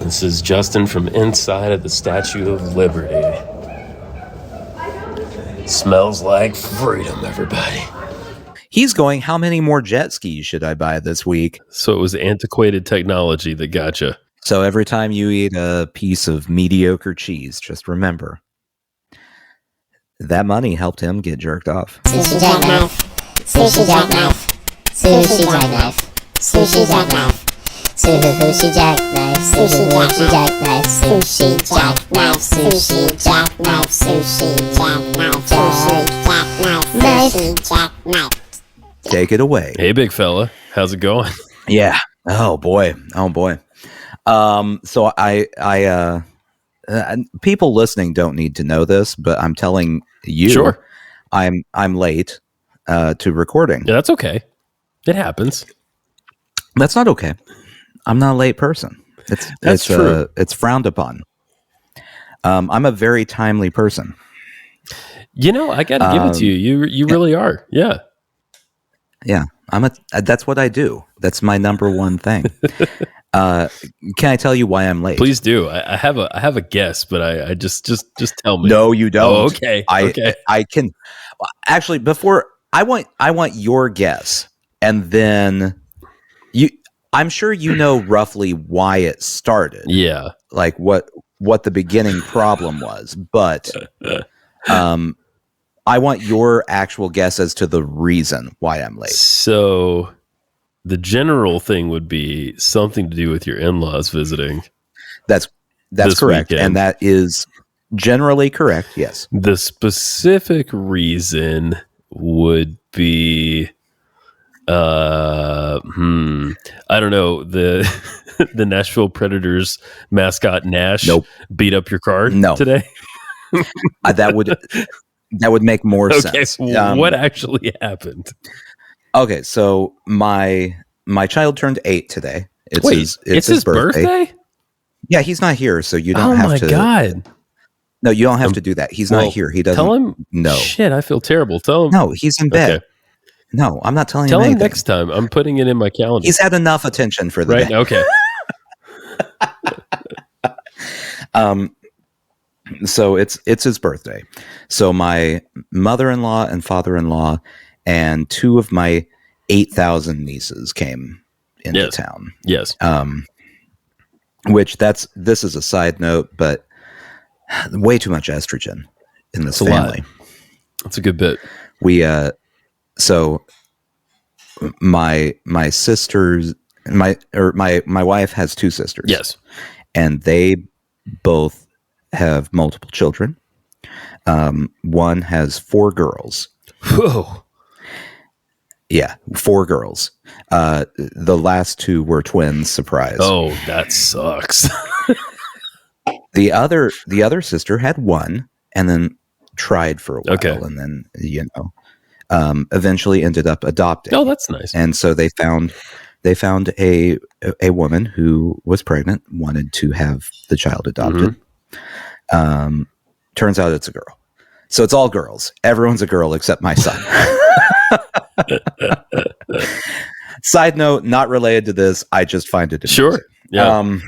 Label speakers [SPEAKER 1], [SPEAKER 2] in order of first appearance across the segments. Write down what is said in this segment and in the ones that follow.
[SPEAKER 1] This is Justin from inside of the Statue of Liberty. Smells like freedom, everybody.
[SPEAKER 2] He's going, how many more jet skis should I buy this week?
[SPEAKER 1] So it was antiquated technology that got you.
[SPEAKER 2] So every time you eat a piece of mediocre cheese, just remember, that money helped him get jerked off.
[SPEAKER 3] Sushi jackknife. Sushi jackknife. Sushi jackknife. Sushi jackknife. Sushi jackknife. Sushi jackknife. Sushi jackknife. Sushi jackknife. Sushi jackknife. Sushi jackknife.
[SPEAKER 2] Take it away.
[SPEAKER 1] Hey, big fella. How's it going?
[SPEAKER 2] Yeah. Oh boy. So I people listening don't need to know this, but I'm telling you,
[SPEAKER 1] Sure.
[SPEAKER 2] I'm late to recording.
[SPEAKER 1] Yeah, that's okay. It happens.
[SPEAKER 2] That's not okay. I'm not a late person. It's
[SPEAKER 1] true.
[SPEAKER 2] It's frowned upon. I'm a very timely person.
[SPEAKER 1] You know, I got to give it to you. You really are. Yeah.
[SPEAKER 2] Yeah. That's what I do. That's my number one thing. Can I tell you why I'm late?
[SPEAKER 1] Please do. I have a guess, but I just tell me.
[SPEAKER 2] No, you don't.
[SPEAKER 1] Oh, okay.
[SPEAKER 2] I can actually before I want your guess, and then I'm sure you know roughly why it started.
[SPEAKER 1] Yeah.
[SPEAKER 2] Like what the beginning problem was, but I want your actual guess as to the reason why I'm late.
[SPEAKER 1] So the general thing would be something to do with your in-laws visiting.
[SPEAKER 2] That's correct.
[SPEAKER 1] Weekend.
[SPEAKER 2] And that is generally correct. Yes.
[SPEAKER 1] The specific reason would be I don't know, the Nashville Predators mascot Nash beat up your car today.
[SPEAKER 2] That would make more sense.
[SPEAKER 1] What actually happened?
[SPEAKER 2] Okay, so my child turned 8 today. It's his birthday? Yeah, he's not here, so you don't have to. Oh my God. No, you don't have to do that. He's not here. He doesn't.
[SPEAKER 1] Tell him.
[SPEAKER 2] No.
[SPEAKER 1] Shit, I feel terrible. Tell him.
[SPEAKER 2] No, he's in bed.
[SPEAKER 1] Okay.
[SPEAKER 2] No, I'm not telling him
[SPEAKER 1] Tell him
[SPEAKER 2] anything.
[SPEAKER 1] next time. I'm putting it in my calendar.
[SPEAKER 2] He's had enough attention for the day.
[SPEAKER 1] Okay.
[SPEAKER 2] So it's his birthday. So my mother-in-law and father-in-law and 2 of my 8,000 nieces came into town.
[SPEAKER 1] Yes.
[SPEAKER 2] Which this is a side note, but way too much estrogen in this family.
[SPEAKER 1] That's a good bit.
[SPEAKER 2] We so my sisters, my wife has 2 sisters.
[SPEAKER 1] Yes.
[SPEAKER 2] And they both have multiple children. One has 4 girls.
[SPEAKER 1] Whoa.
[SPEAKER 2] Yeah, 4 girls. The last 2 were twins. Surprise.
[SPEAKER 1] Oh, that sucks.
[SPEAKER 2] The other sister had 1, and then tried for a while, and then eventually ended up adopting.
[SPEAKER 1] Oh, that's nice.
[SPEAKER 2] And so they found a woman who was pregnant, wanted to have the child adopted. Mm-hmm. Turns out it's a girl. So it's all girls. Everyone's a girl except my son. Side note, not related to this. I just find it amusing.
[SPEAKER 1] Sure. Yeah.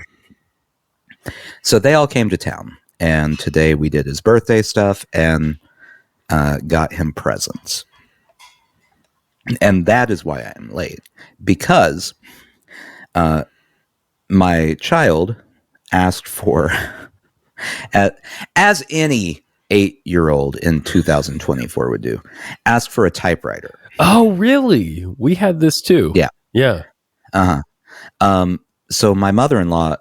[SPEAKER 2] So they all came to town, and today we did his birthday stuff and got him presents. And that is why I am late, because my child asked for, as any 8-year-old in 2024 would do, asked for a typewriter.
[SPEAKER 1] Oh, really? We had this too.
[SPEAKER 2] Yeah.
[SPEAKER 1] Yeah.
[SPEAKER 2] So my mother-in-law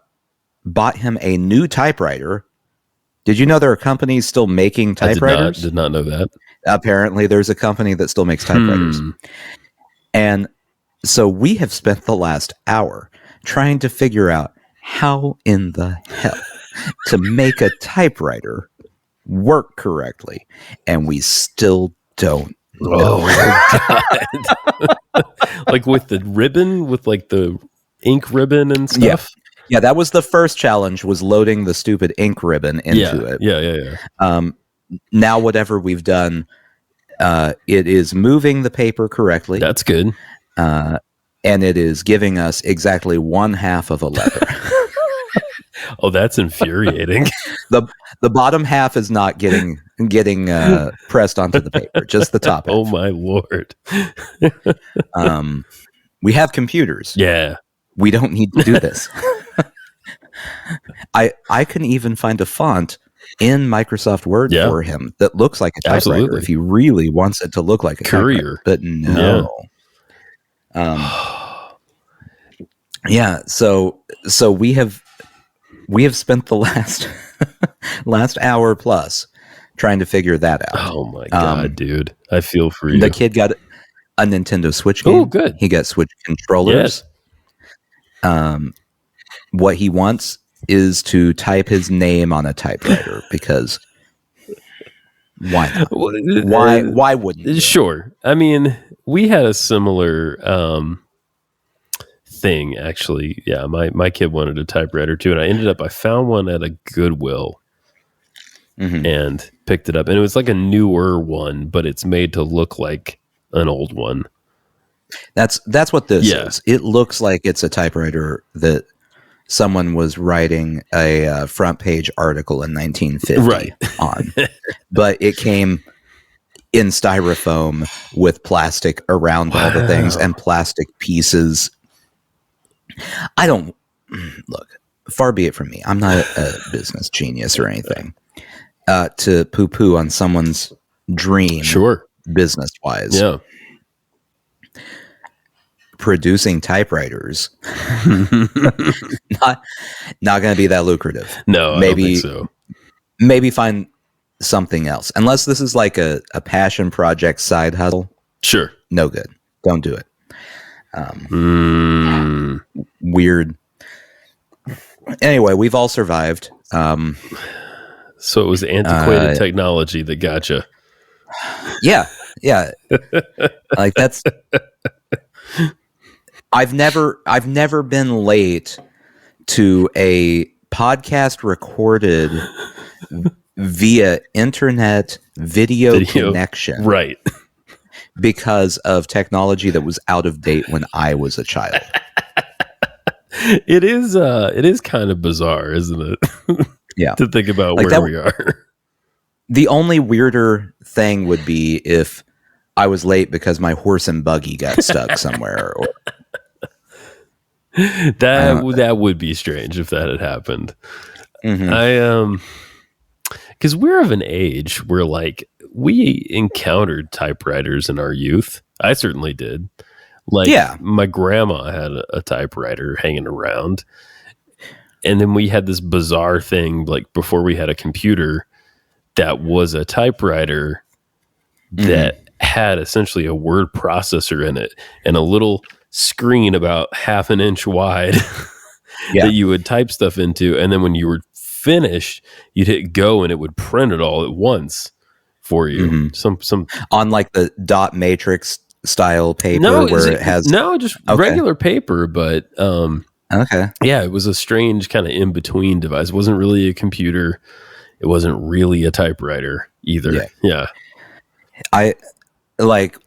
[SPEAKER 2] bought him a new typewriter. Did you know there are companies still making typewriters?
[SPEAKER 1] I did not know that.
[SPEAKER 2] Apparently there's a company that still makes typewriters. And so we have spent the last hour trying to figure out how in the hell to make a typewriter work correctly. And we still don't know.
[SPEAKER 1] Oh my God. Like with the ribbon, with like the ink ribbon and stuff?
[SPEAKER 2] Yeah, that was the first challenge, was loading the stupid ink ribbon into it.
[SPEAKER 1] Yeah.
[SPEAKER 2] Now whatever we've done, it is moving the paper correctly.
[SPEAKER 1] That's good.
[SPEAKER 2] And it is giving us exactly 1/2 of a letter.
[SPEAKER 1] Oh, that's infuriating.
[SPEAKER 2] The bottom half is not getting pressed onto the paper, just the top half.
[SPEAKER 1] Oh my Lord.
[SPEAKER 2] We have computers.
[SPEAKER 1] Yeah.
[SPEAKER 2] We don't need to do this. I can even find a font in Microsoft Word for him that looks like a typewriter.
[SPEAKER 1] Absolutely.
[SPEAKER 2] If he really wants it to look like a
[SPEAKER 1] Courier.
[SPEAKER 2] typewriter. But no. Yeah. So we have spent the last hour plus trying to figure that out.
[SPEAKER 1] Oh my God, dude. I feel for you.
[SPEAKER 2] The kid got a Nintendo Switch game.
[SPEAKER 1] Oh, good.
[SPEAKER 2] He got Switch controllers.
[SPEAKER 1] Yes.
[SPEAKER 2] What he wants is to type his name on a typewriter because why not? Why wouldn't you?
[SPEAKER 1] Sure. I mean, we had a similar thing, actually. Yeah, my kid wanted a typewriter too, and I found one at a Goodwill and picked it up. And it was like a newer one, but it's made to look like an old one.
[SPEAKER 2] That's what this is. It looks like it's a typewriter that someone was writing a front page article in 1950 on, but it came in styrofoam with plastic around all the things and plastic pieces. I don't look, far be it from me. I'm not a business genius or anything to poo-poo on someone's dream, business wise.
[SPEAKER 1] Yeah.
[SPEAKER 2] Producing typewriters not going to be that lucrative.
[SPEAKER 1] No,
[SPEAKER 2] maybe,
[SPEAKER 1] I don't think so.
[SPEAKER 2] Maybe find something else. Unless this is like a passion project side hustle.
[SPEAKER 1] Sure.
[SPEAKER 2] No good. Don't do it. Weird. Anyway, we've all survived.
[SPEAKER 1] So it was antiquated technology that got you.
[SPEAKER 2] Yeah. Like that's. I've never been late to a podcast recorded via internet video connection.
[SPEAKER 1] Right.
[SPEAKER 2] Because of technology that was out of date when I was a child.
[SPEAKER 1] It is kind of bizarre, isn't it?
[SPEAKER 2] Yeah.
[SPEAKER 1] To think about like where we are. The
[SPEAKER 2] only weirder thing would be if I was late because my horse and buggy got stuck somewhere. Or,
[SPEAKER 1] that would be strange if that had happened. Because we're of an age where like we encountered typewriters in our youth. I certainly did. Like my grandma had a typewriter hanging around. And then we had this bizarre thing like before we had a computer that was a typewriter that had essentially a word processor in it and a little screen about half an inch wide that you would type stuff into. And then when you were finished, you'd hit go and it would print it all at once for you. Some
[SPEAKER 2] on like the dot matrix style paper it has
[SPEAKER 1] just regular paper, but it was a strange kind of in between device. It wasn't really a computer. It wasn't really a typewriter either. Yeah.
[SPEAKER 2] I like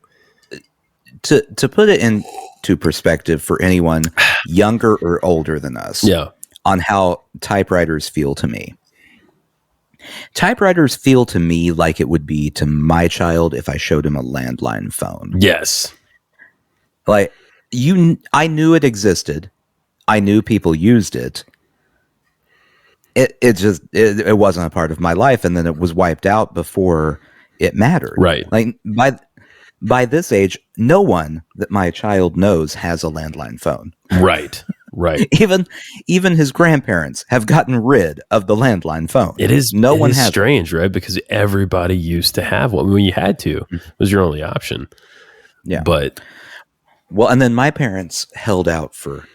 [SPEAKER 2] to put it into perspective for anyone younger or older than us.
[SPEAKER 1] Yeah.
[SPEAKER 2] On how typewriters feel to me. Typewriters feel to me like it would be to my child if I showed him a landline phone.
[SPEAKER 1] Yes.
[SPEAKER 2] Like I knew it existed. I knew people used it. It wasn't a part of my life, and then it was wiped out before it mattered.
[SPEAKER 1] Right.
[SPEAKER 2] Like by this age, no one that my child knows has a landline phone.
[SPEAKER 1] Right.
[SPEAKER 2] Even his grandparents have gotten rid of the landline phone.
[SPEAKER 1] It is strange, right? Because everybody used to have one. When you had to, it was your only option.
[SPEAKER 2] Yeah.
[SPEAKER 1] But
[SPEAKER 2] and then my parents held out for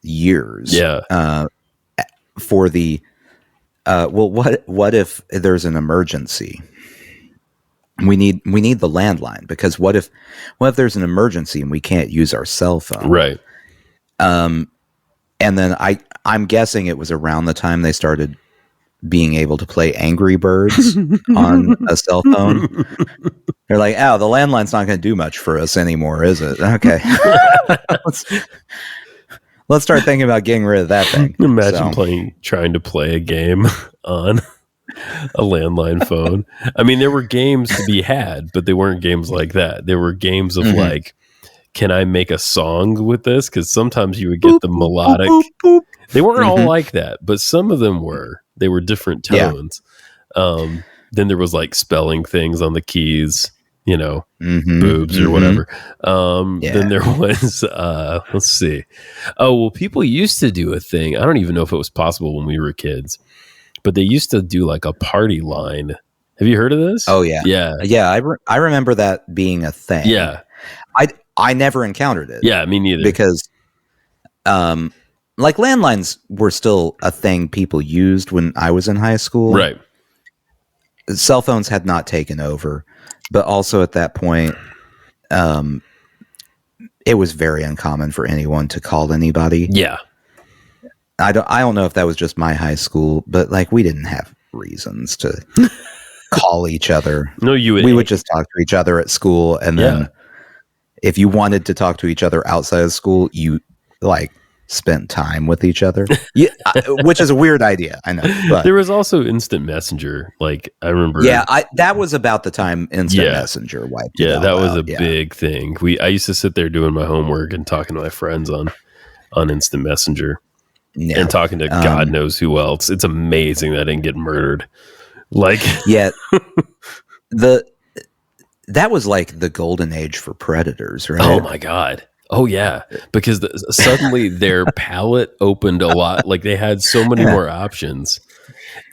[SPEAKER 2] years.
[SPEAKER 1] Yeah.
[SPEAKER 2] For the what if there's an emergency? We need the landline, because what if there's an emergency and we can't use our cell phone?
[SPEAKER 1] Right.
[SPEAKER 2] And then I'm guessing it was around the time they started being able to play Angry Birds on a cell phone. They're like, oh, the landline's not going to do much for us anymore, is it? Okay. let's start thinking about getting rid of that thing.
[SPEAKER 1] Imagine trying to play a game on a landline phone. I mean, there were games to be had, but they weren't games like that. There were games of like, can I make a song with this? Because sometimes you would get the melodic. Boop, boop, boop. They weren't all like that, but some of them were. They were different tones. Yeah. Then there was like spelling things on the keys, you know, boobs or whatever. Then there was, let's see. Oh, well, people used to do a thing. I don't even know if it was possible when we were kids, but they used to do like a party line. Have you heard of this?
[SPEAKER 2] Oh, yeah.
[SPEAKER 1] Yeah.
[SPEAKER 2] Yeah. I remember that being a thing.
[SPEAKER 1] Yeah.
[SPEAKER 2] I never encountered it.
[SPEAKER 1] Yeah, me neither.
[SPEAKER 2] Because, like landlines were still a thing people used when I was in high school.
[SPEAKER 1] Right.
[SPEAKER 2] Cell phones had not taken over, but also at that point, it was very uncommon for anyone to call anybody.
[SPEAKER 1] Yeah.
[SPEAKER 2] I don't know if that was just my high school, but like we didn't have reasons to call each other.
[SPEAKER 1] No,
[SPEAKER 2] we would just talk to each other at school, and then if you wanted to talk to each other outside of school, you like spent time with each other. Yeah, which is a weird idea, I know. But
[SPEAKER 1] there was also instant messenger. Like I remember.
[SPEAKER 2] Yeah, that was about the time instant messenger wiped.
[SPEAKER 1] Yeah, that was a big thing. I used to sit there doing my homework and talking to my friends on instant messenger. Yeah. And talking to God knows who else. It's amazing that I didn't get murdered. Like,
[SPEAKER 2] yeah, that was like the golden age for predators, right?
[SPEAKER 1] Oh my God. Oh yeah, because suddenly their palette opened a lot. Like they had so many more options,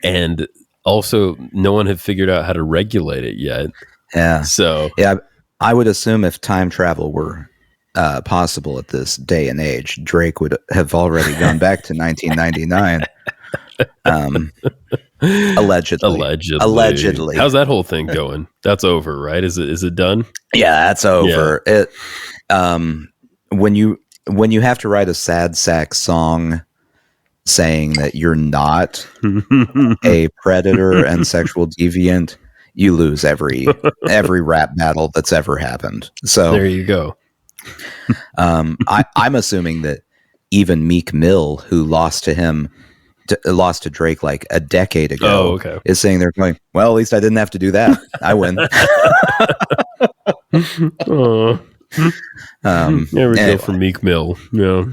[SPEAKER 1] and also no one had figured out how to regulate it yet.
[SPEAKER 2] Yeah.
[SPEAKER 1] So
[SPEAKER 2] yeah, I would assume if time travel were possible at this day and age, Drake would have already gone back to 1999. Allegedly.
[SPEAKER 1] How's that whole thing going? That's over, right? Is it done?
[SPEAKER 2] Yeah, that's over. Yeah. When you have to write a sad sack song saying that you're not a predator and sexual deviant, you lose every rap battle that's ever happened. So
[SPEAKER 1] there you go.
[SPEAKER 2] I'm assuming that even Meek Mill, who lost to Drake like a decade ago, is saying they're going, well, at least I didn't have to do that. I win.
[SPEAKER 1] There we go for Meek Mill.
[SPEAKER 2] Yeah.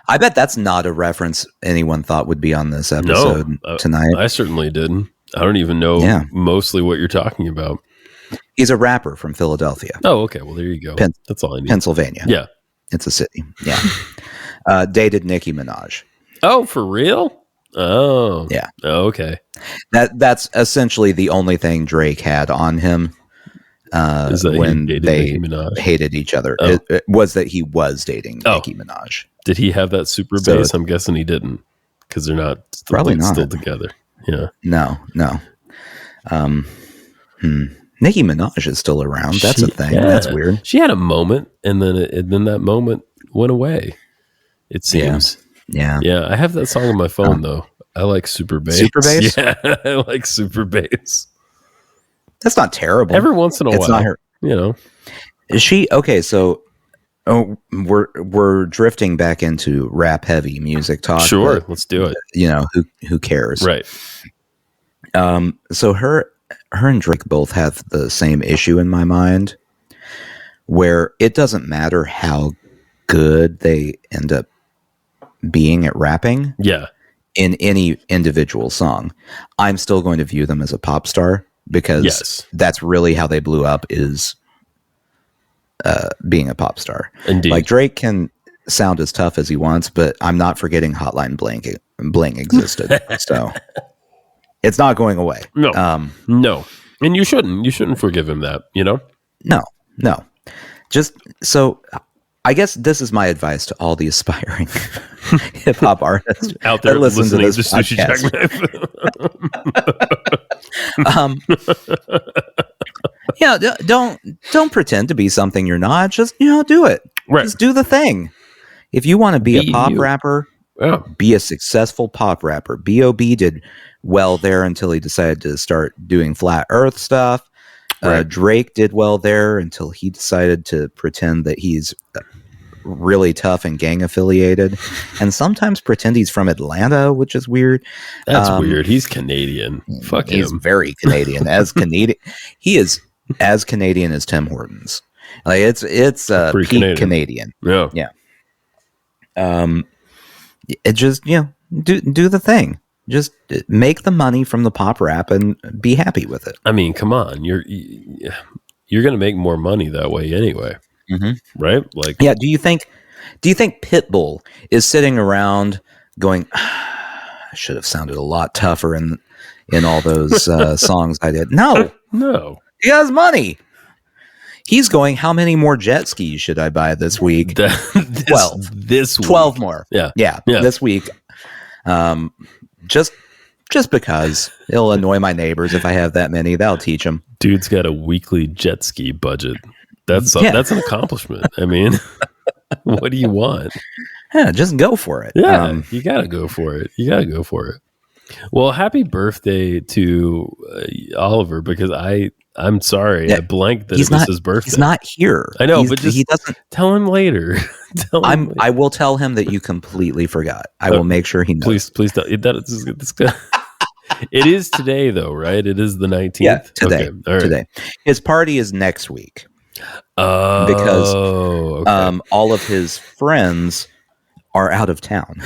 [SPEAKER 2] I bet that's not a reference anyone thought would be on this episode tonight.
[SPEAKER 1] I certainly didn't. I don't even know mostly what you're talking about.
[SPEAKER 2] He's a rapper from Philadelphia.
[SPEAKER 1] Oh, okay. Well, there you go. That's all I need.
[SPEAKER 2] Pennsylvania.
[SPEAKER 1] Yeah.
[SPEAKER 2] It's a city. Yeah. Dated Nicki Minaj.
[SPEAKER 1] Oh, for real? Oh.
[SPEAKER 2] Yeah.
[SPEAKER 1] Oh, okay.
[SPEAKER 2] That's essentially the only thing Drake had on him when they hated each other. Oh. It was that he was dating Nicki Minaj.
[SPEAKER 1] Did he have that super bass? I'm guessing he didn't, because they're not still together. Yeah.
[SPEAKER 2] No. Nicki Minaj is still around. That's a thing. That's weird.
[SPEAKER 1] She had a moment, and then that moment went away. It seems.
[SPEAKER 2] Yeah.
[SPEAKER 1] I have that song on my phone though. I like super bass.
[SPEAKER 2] Super bass?
[SPEAKER 1] Yeah, I like super bass.
[SPEAKER 2] That's not terrible.
[SPEAKER 1] Every once in a while.
[SPEAKER 2] It's not her.
[SPEAKER 1] You know.
[SPEAKER 2] Is she okay? So, we're drifting back into rap heavy music talk.
[SPEAKER 1] Sure, let's do it.
[SPEAKER 2] You know, who cares?
[SPEAKER 1] Right.
[SPEAKER 2] So her and Drake both have the same issue in my mind, where it doesn't matter how good they end up being at rapping.
[SPEAKER 1] Yeah.
[SPEAKER 2] In any individual song, I'm still going to view them as a pop star, because that's really how they blew up, is being a pop star.
[SPEAKER 1] Indeed.
[SPEAKER 2] Like Drake can sound as tough as he wants, but I'm not forgetting Hotline Bling existed. So it's not going away.
[SPEAKER 1] No. No. And you shouldn't forgive him that, you know?
[SPEAKER 2] No. Just so I guess this is my advice to all the aspiring hip hop artists
[SPEAKER 1] out there listening to this
[SPEAKER 2] Sushi Jackknife. Don't pretend to be something you're not. Just do it.
[SPEAKER 1] Right.
[SPEAKER 2] Just do the thing. If you want to be a pop rapper, be a successful pop rapper. B.O.B. did well there until he decided to start doing flat Earth stuff. Right. Drake did well there until he decided to pretend that he's really tough and gang affiliated, and sometimes pretend he's from Atlanta, which is weird.
[SPEAKER 1] That's weird. He's Canadian. Fuck him.
[SPEAKER 2] He's very Canadian. He is as Canadian as Tim Hortons. Like it's peak Canadian.
[SPEAKER 1] Yeah.
[SPEAKER 2] It just do the thing. Just make the money from the pop rap and be happy with it.
[SPEAKER 1] I mean, come on, you're going to make more money that way anyway, right? Like,
[SPEAKER 2] yeah. Do you think Pitbull is sitting around going, I should have sounded a lot tougher in all those songs I did? No. He has money. He's going, how many more jet skis should I buy this week? 12.
[SPEAKER 1] This week.
[SPEAKER 2] 12 more.
[SPEAKER 1] Yeah.
[SPEAKER 2] This week. Just because it'll annoy my neighbors if I have that many. That'll teach them.
[SPEAKER 1] Dude's got a weekly jet ski budget. That's an accomplishment. I mean, what do you want?
[SPEAKER 2] Yeah, just go for it.
[SPEAKER 1] Yeah, you got to go for it. Well, happy birthday to Oliver, because I'm sorry, I blanked that it was his birthday.
[SPEAKER 2] He's not here.
[SPEAKER 1] I know, but he doesn't. Tell him later.
[SPEAKER 2] I will tell him that you completely forgot. I will make sure he knows.
[SPEAKER 1] Please don't. It is today, though, right? It is the 19th.
[SPEAKER 2] Yeah, today.
[SPEAKER 1] Okay. All right.
[SPEAKER 2] Today. His party is next week.
[SPEAKER 1] Because
[SPEAKER 2] all of his friends are out of town.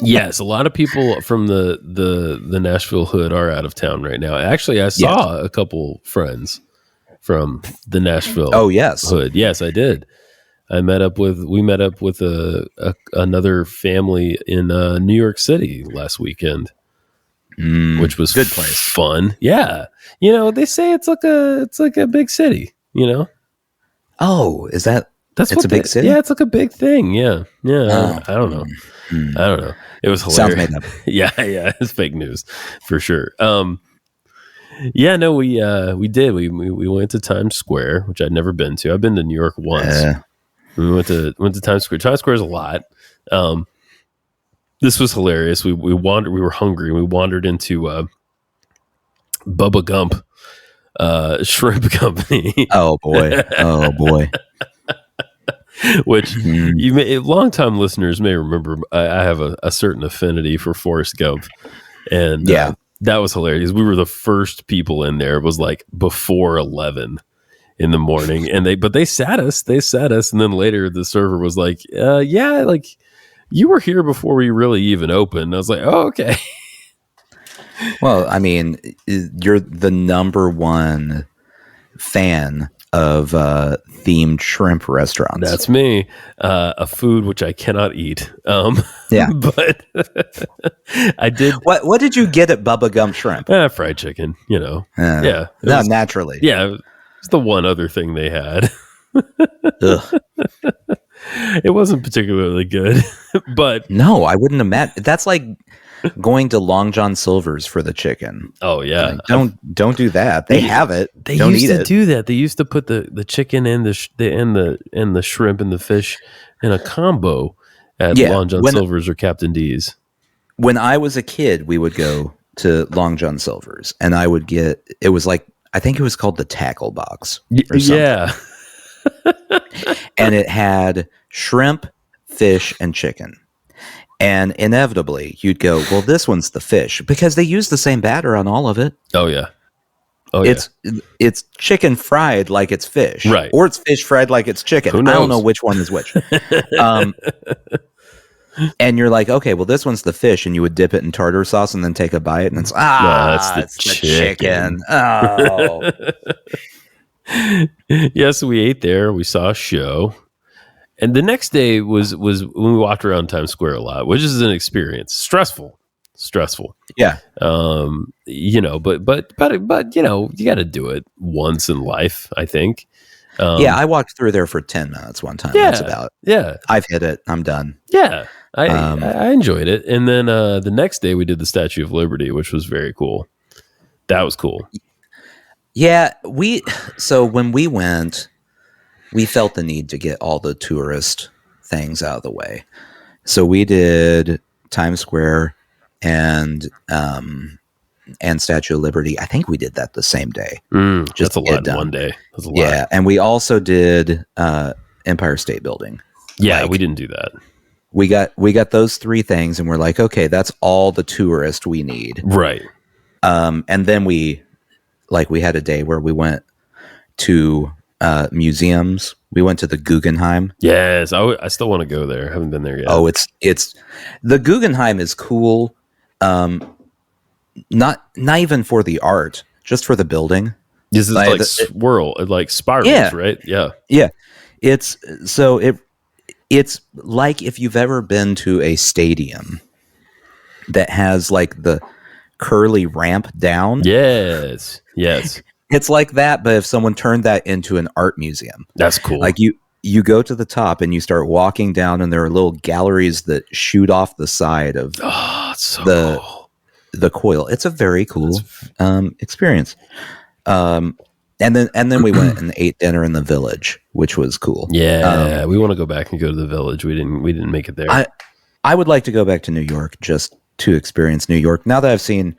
[SPEAKER 1] Yes, a lot of people from the Nashville hood are out of town right now. Actually, I saw a couple friends from the Nashville hood. Yes, I did. We met up with another family in New York City last weekend, which was
[SPEAKER 2] good place,
[SPEAKER 1] fun. Yeah, they say it's like a big city.
[SPEAKER 2] Oh, is that? It's a big city.
[SPEAKER 1] Yeah, it's like a big thing. Yeah. I don't know. I don't know. It was hilarious.
[SPEAKER 2] Sounds made up.
[SPEAKER 1] Yeah, it's fake news for sure. We did. We went to Times Square, which I'd never been to. I've been to New York once. We went to Times Square. Times Square is a lot. This was hilarious. We wandered. We were hungry. We wandered into Bubba Gump Shrimp Company.
[SPEAKER 2] Oh boy.
[SPEAKER 1] Which long-time listeners may remember. I have a certain affinity for Forrest Gump, and that was hilarious. We were the first people in there. It was like before 11 in the morning, and they sat us, and then later the server was like, like you were here before we really even opened. I was like, oh, okay.
[SPEAKER 2] Well, I mean, you're the number one fan of themed shrimp restaurants.
[SPEAKER 1] That's me. A food which I cannot eat. But I did.
[SPEAKER 2] What did you get at Bubba Gump Shrimp?
[SPEAKER 1] Fried chicken.
[SPEAKER 2] No, naturally.
[SPEAKER 1] Yeah, it's the one other thing they had. It wasn't particularly good, but
[SPEAKER 2] no, I wouldn't imagine. That's like going to Long John Silver's for the chicken.
[SPEAKER 1] Oh yeah,
[SPEAKER 2] like, don't do that. They have it.
[SPEAKER 1] They used to do that. They used to put the chicken and the shrimp and the fish in a combo at Long John Silver's or Captain D's.
[SPEAKER 2] When I was a kid, we would go to Long John Silver's, and I would get. It was like, I think it was called the tackle box.
[SPEAKER 1] Yeah,
[SPEAKER 2] and it had shrimp, fish, and chicken. And inevitably, you'd go, well, this one's the fish, because they use the same batter on all of it.
[SPEAKER 1] Oh yeah,
[SPEAKER 2] it's chicken fried like it's fish,
[SPEAKER 1] right?
[SPEAKER 2] Or it's fish fried like it's chicken. I don't know which one is which. And you're like, okay, well, this one's the fish, and you would dip it in tartar sauce and then take a bite, and it's the chicken. Oh,
[SPEAKER 1] yes, we ate there. We saw a show. And the next day was when we walked around Times Square a lot, which is an experience. Stressful.
[SPEAKER 2] Yeah.
[SPEAKER 1] But you got to do it once in life, I think.
[SPEAKER 2] I walked through there for 10 minutes one time.
[SPEAKER 1] Yeah,
[SPEAKER 2] that's about.
[SPEAKER 1] Yeah.
[SPEAKER 2] I've hit it. I'm done.
[SPEAKER 1] Yeah. I enjoyed it. And then the next day we did the Statue of Liberty, which was very cool. That was cool.
[SPEAKER 2] Yeah. So when we went, we felt the need to get all the tourist things out of the way. So we did Times Square and Statue of Liberty. I think we did that the same day.
[SPEAKER 1] That's a lot in one day. That's a lot.
[SPEAKER 2] Yeah, and we also did Empire State Building.
[SPEAKER 1] Yeah, we didn't do that.
[SPEAKER 2] We got those 3 things, and we're like, okay, that's all the tourist we need.
[SPEAKER 1] Right.
[SPEAKER 2] And then we had a day where we went to museums. We went to the Guggenheim.
[SPEAKER 1] Yes, I still want to go there. I haven't been there yet.
[SPEAKER 2] Oh, it's the Guggenheim is cool. Not even for the art, just for the building.
[SPEAKER 1] This is like swirl, like spirals, right? Yeah.
[SPEAKER 2] Yeah. It's like if you've ever been to a stadium that has like the curly ramp down.
[SPEAKER 1] Yes.
[SPEAKER 2] It's like that, but if someone turned that into an art museum.
[SPEAKER 1] That's cool.
[SPEAKER 2] Like you go to the top and you start walking down, and there are little galleries that shoot off the side of the coil. It's a very cool experience. And then we went and ate dinner in the Village, which was cool.
[SPEAKER 1] Yeah, we want to go back and go to the Village. We didn't make it there.
[SPEAKER 2] I would like to go back to New York just to experience New York. Now that I've seen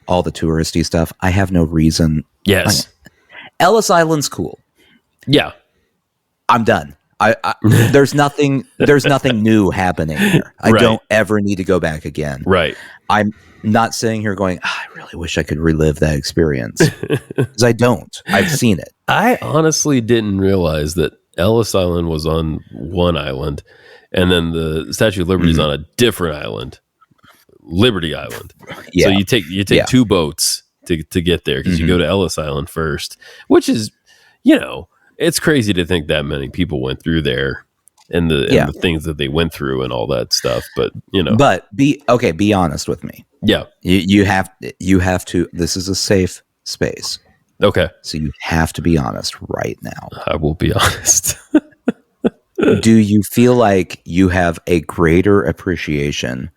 [SPEAKER 2] all the touristy stuff, I have no reason.
[SPEAKER 1] Yes.
[SPEAKER 2] Ellis Island's cool.
[SPEAKER 1] Yeah.
[SPEAKER 2] I'm done. There's nothing new happening there. I don't ever need to go back again.
[SPEAKER 1] Right.
[SPEAKER 2] I'm not sitting here going, I really wish I could relive that experience. Because I don't. I've seen it.
[SPEAKER 1] I honestly didn't realize that Ellis Island was on one island, and then the Statue of Liberty is on a different island, Liberty Island.
[SPEAKER 2] Yeah.
[SPEAKER 1] So you take 2 boats to get there, because you go to Ellis Island first, which is, it's crazy to think that many people went through there and the things that they went through and all that stuff. But,
[SPEAKER 2] But be honest with me.
[SPEAKER 1] Yeah.
[SPEAKER 2] You have to, this is a safe space.
[SPEAKER 1] Okay.
[SPEAKER 2] So you have to be honest right now.
[SPEAKER 1] I will be honest.
[SPEAKER 2] Do you feel like you have a greater appreciation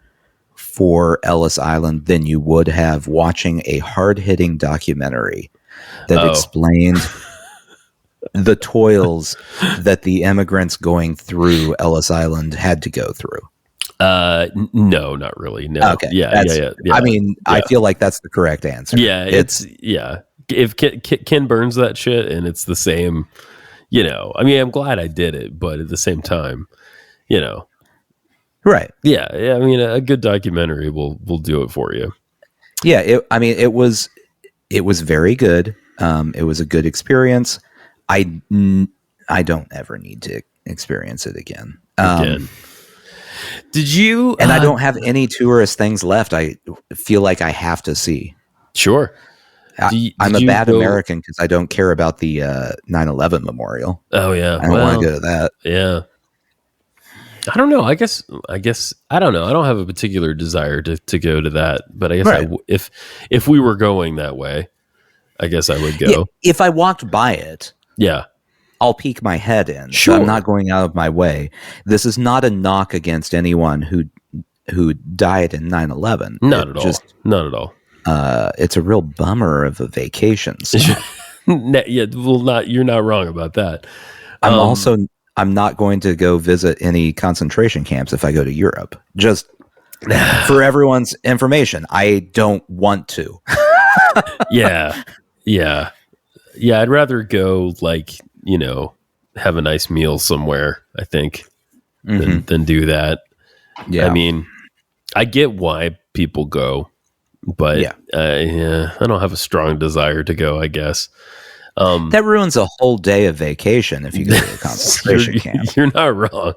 [SPEAKER 2] for Ellis Island than you would have watching a hard-hitting documentary that explained the toils that the immigrants going through Ellis Island had to go through?
[SPEAKER 1] No, not really. No.
[SPEAKER 2] Okay.
[SPEAKER 1] Yeah.
[SPEAKER 2] I mean, I feel like that's the correct answer.
[SPEAKER 1] Yeah. It's if Ken burns that shit and it's the same, I mean, I'm glad I did it, but at the same time,
[SPEAKER 2] right.
[SPEAKER 1] Yeah. I mean, a good documentary will do it for you.
[SPEAKER 2] Yeah. It was very good. It was a good experience. I don't ever need to experience it again.
[SPEAKER 1] Did you?
[SPEAKER 2] And I don't have any tourist things left. I feel like I have to see.
[SPEAKER 1] Sure.
[SPEAKER 2] I'm a bad American because I don't care about the 9/11 memorial.
[SPEAKER 1] Oh yeah,
[SPEAKER 2] I don't want to go to that.
[SPEAKER 1] Yeah. I don't know. I guess I don't know. I don't have a particular desire to go to that, but I guess if we were going that way, I guess I would go.
[SPEAKER 2] Yeah, if I walked by it, I'll peek my head in.
[SPEAKER 1] Sure.
[SPEAKER 2] So I'm not going out of my way. This is not a knock against anyone who died in 9/11.
[SPEAKER 1] Not at all.
[SPEAKER 2] It's a real bummer of a vacation. So.
[SPEAKER 1] You're not wrong about that.
[SPEAKER 2] I'm not going to go visit any concentration camps if I go to Europe. Just for everyone's information, I don't want to.
[SPEAKER 1] Yeah. I'd rather go have a nice meal somewhere, I think, than do that. Yeah. I mean, I get why people go, but I don't have a strong desire to go, I guess.
[SPEAKER 2] That ruins a whole day of vacation if you go to a concentration camp.
[SPEAKER 1] You're not wrong.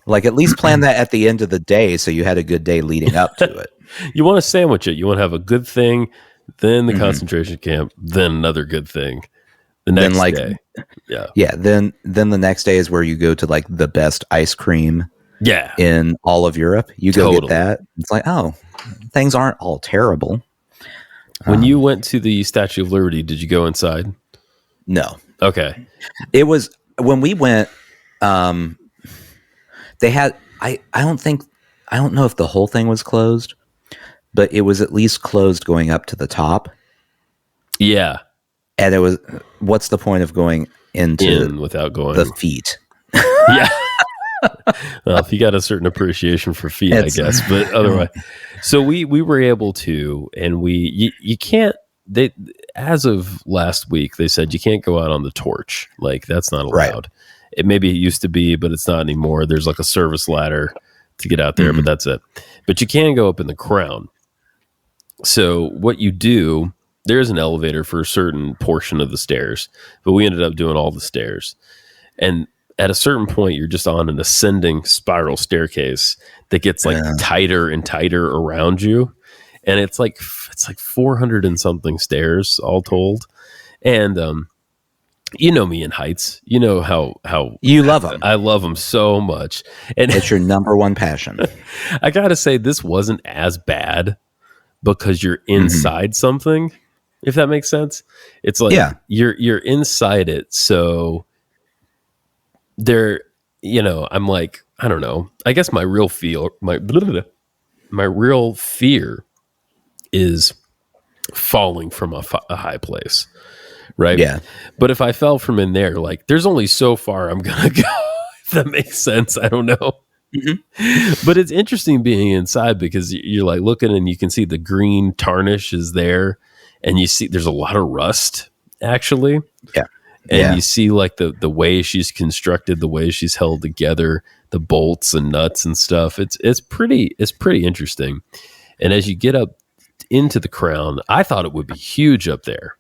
[SPEAKER 2] Like at least plan that at the end of the day so you had a good day leading up to it.
[SPEAKER 1] You want to sandwich it. You want to have a good thing, then the concentration camp, then another good thing. The next day.
[SPEAKER 2] Then the next day is where you go to like the best ice cream in all of Europe. You go get that. It's like, oh, things aren't all terrible.
[SPEAKER 1] When you went to the Statue of Liberty, did you go inside?
[SPEAKER 2] No.
[SPEAKER 1] Okay.
[SPEAKER 2] It was when we went, they had, I don't know if the whole thing was closed, but it was at least closed going up to the top.
[SPEAKER 1] Yeah.
[SPEAKER 2] And it was, what's the point of going in
[SPEAKER 1] without going
[SPEAKER 2] the feet?
[SPEAKER 1] Yeah. Well, if you got a certain appreciation for feet, I guess, but otherwise. So we were able to, and you can't, as of last week, they said you can't go out on the torch. Like that's not allowed. Maybe it used to be, but it's not anymore. There's like a service ladder to get out there, but that's it. But you can go up in the crown. So what you do, there's an elevator for a certain portion of the stairs, but we ended up doing all the stairs. And at a certain point, you're just on an ascending spiral staircase that gets like tighter and tighter around you. And it's like 400 and something stairs all told. And, you know me in heights. You know how
[SPEAKER 2] you love them.
[SPEAKER 1] I love them so much, and
[SPEAKER 2] it's your number one passion.
[SPEAKER 1] I gotta say, this wasn't as bad because you're inside something. If that makes sense, it's like you're inside it. So there, you know, I'm like, I don't know. I guess my real fear is falling from a high place. Right.
[SPEAKER 2] Yeah.
[SPEAKER 1] But if I fell from in there, like there's only so far I'm going to go. If that makes sense. I don't know. But it's interesting being inside because you're like looking and you can see the green tarnish is there and you see there's a lot of rust actually.
[SPEAKER 2] Yeah.
[SPEAKER 1] And you see like the way she's constructed, the way she's held together, the bolts and nuts and stuff. It's pretty interesting. And as you get up into the crown, I thought it would be huge up there.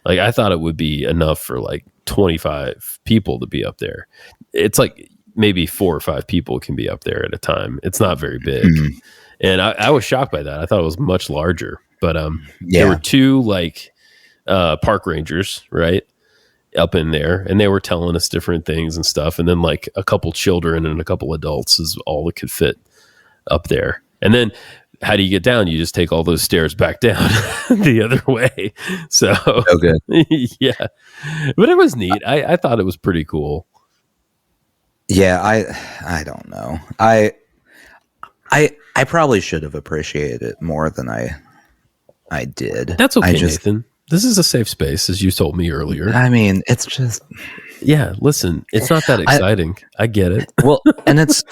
[SPEAKER 1] Like, I thought it would be enough for like 25 people to be up there. It's like maybe 4 or 5 people can be up there at a time. It's not very big. And I was shocked by that. I thought it was much larger. But there were 2 like park rangers, right, up in there. And they were telling us different things and stuff. And then like a couple children and a couple adults is all that could fit up there. And then how do you get down? You just take all those stairs back down the other way. So,
[SPEAKER 2] good.
[SPEAKER 1] Yeah. But it was neat. I thought it was pretty cool.
[SPEAKER 2] Yeah, I don't know. I probably should have appreciated it more than I did.
[SPEAKER 1] That's okay, Nathan. This is a safe space, as you told me earlier.
[SPEAKER 2] I mean, it's just...
[SPEAKER 1] Yeah, listen, it's not that exciting. I get it.
[SPEAKER 2] Well, and it's...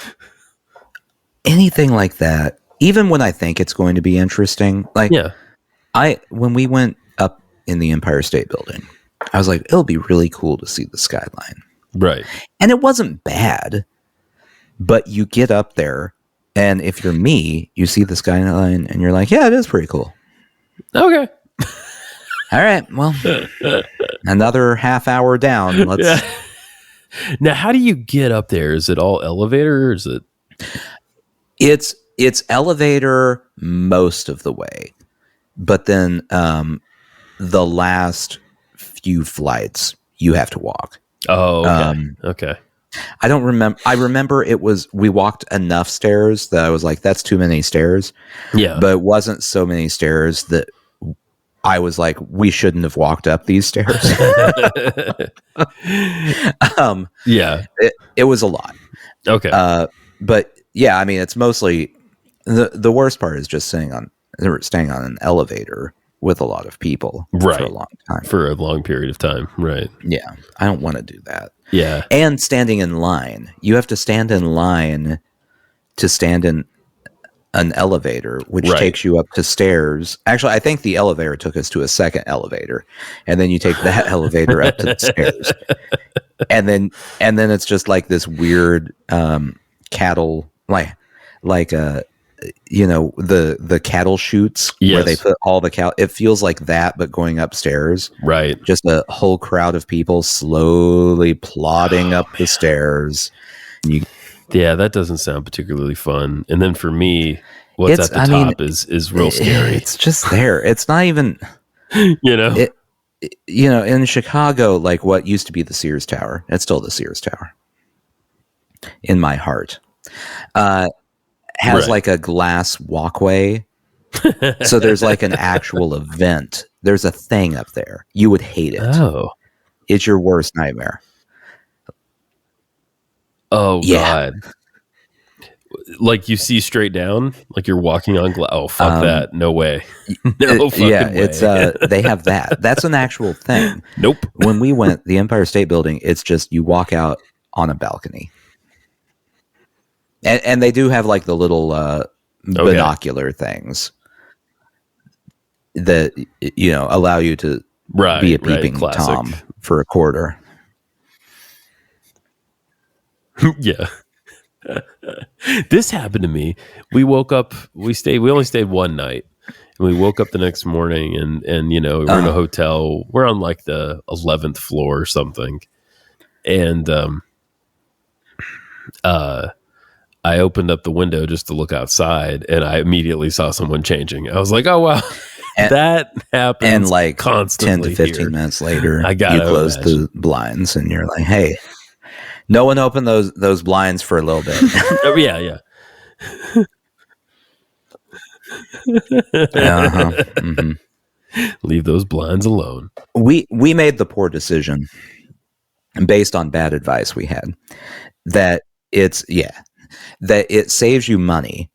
[SPEAKER 2] anything like that, even when I think it's going to be interesting, like when we went up in the Empire State Building, I was like, it'll be really cool to see the skyline.
[SPEAKER 1] Right.
[SPEAKER 2] And it wasn't bad, but you get up there and if you're me, you see the skyline and you're like, yeah, it is pretty cool.
[SPEAKER 1] Okay.
[SPEAKER 2] All right. Well, another half hour down. Let's.
[SPEAKER 1] Now, how do you get up there? Is it all elevator or is it?
[SPEAKER 2] It's elevator most of the way, but then the last few flights you have to walk.
[SPEAKER 1] Oh, okay. Okay.
[SPEAKER 2] I don't remember. I remember we walked enough stairs that I was like, that's too many stairs.
[SPEAKER 1] Yeah.
[SPEAKER 2] But it wasn't so many stairs that I was like, we shouldn't have walked up these stairs.
[SPEAKER 1] Yeah.
[SPEAKER 2] It was a lot.
[SPEAKER 1] Okay.
[SPEAKER 2] But yeah, I mean, it's mostly the worst part is just staying on an elevator with a lot of people for a long time. For a
[SPEAKER 1] long period of time. Right.
[SPEAKER 2] Yeah. I don't want to do that.
[SPEAKER 1] Yeah.
[SPEAKER 2] And standing in line. You have to stand in line to stand in an elevator, which takes you up to stairs. Actually, I think the elevator took us to a second elevator. And then you take that elevator up to the stairs. And then it's just like this weird cattle, like the cattle chutes where they put all the cow. It feels like that, but going upstairs.
[SPEAKER 1] Right.
[SPEAKER 2] Just a whole crowd of people slowly plodding up the stairs.
[SPEAKER 1] Yeah, that doesn't sound particularly fun. And then for me, what's at the top is real scary.
[SPEAKER 2] It's just there. It's not even, in Chicago, like what used to be the Sears Tower, it's still the Sears Tower in my heart. Has like a glass walkway. So there's like an actual event. There's a thing up there. You would hate it.
[SPEAKER 1] Oh.
[SPEAKER 2] It's your worst nightmare.
[SPEAKER 1] Oh, yeah. God. Like you see straight down? Like you're walking on glass? Oh, fuck that. No way. No fucking way.
[SPEAKER 2] It's they have that. That's an actual thing.
[SPEAKER 1] Nope.
[SPEAKER 2] When we went, the Empire State Building, it's just you walk out on a balcony. And they do have like the little binocular things that, allow you to be a peeping Tom for a quarter.
[SPEAKER 1] Yeah. This happened to me. We woke up, we only stayed one night. And we woke up the next morning and you know, we're in a hotel. We're on like the 11th floor or something. And I opened up the window just to look outside, and I immediately saw someone changing. I was like, "Oh wow, that happens!"
[SPEAKER 2] And like
[SPEAKER 1] constantly
[SPEAKER 2] 10 to 15
[SPEAKER 1] here.
[SPEAKER 2] minutes later,
[SPEAKER 1] I
[SPEAKER 2] you close the blinds, and you're like, "Hey, no one opened those blinds for a little bit."
[SPEAKER 1] Oh, yeah.
[SPEAKER 2] Mm-hmm.
[SPEAKER 1] Leave those blinds alone.
[SPEAKER 2] We made the poor decision, based on bad advice we had, that it saves you money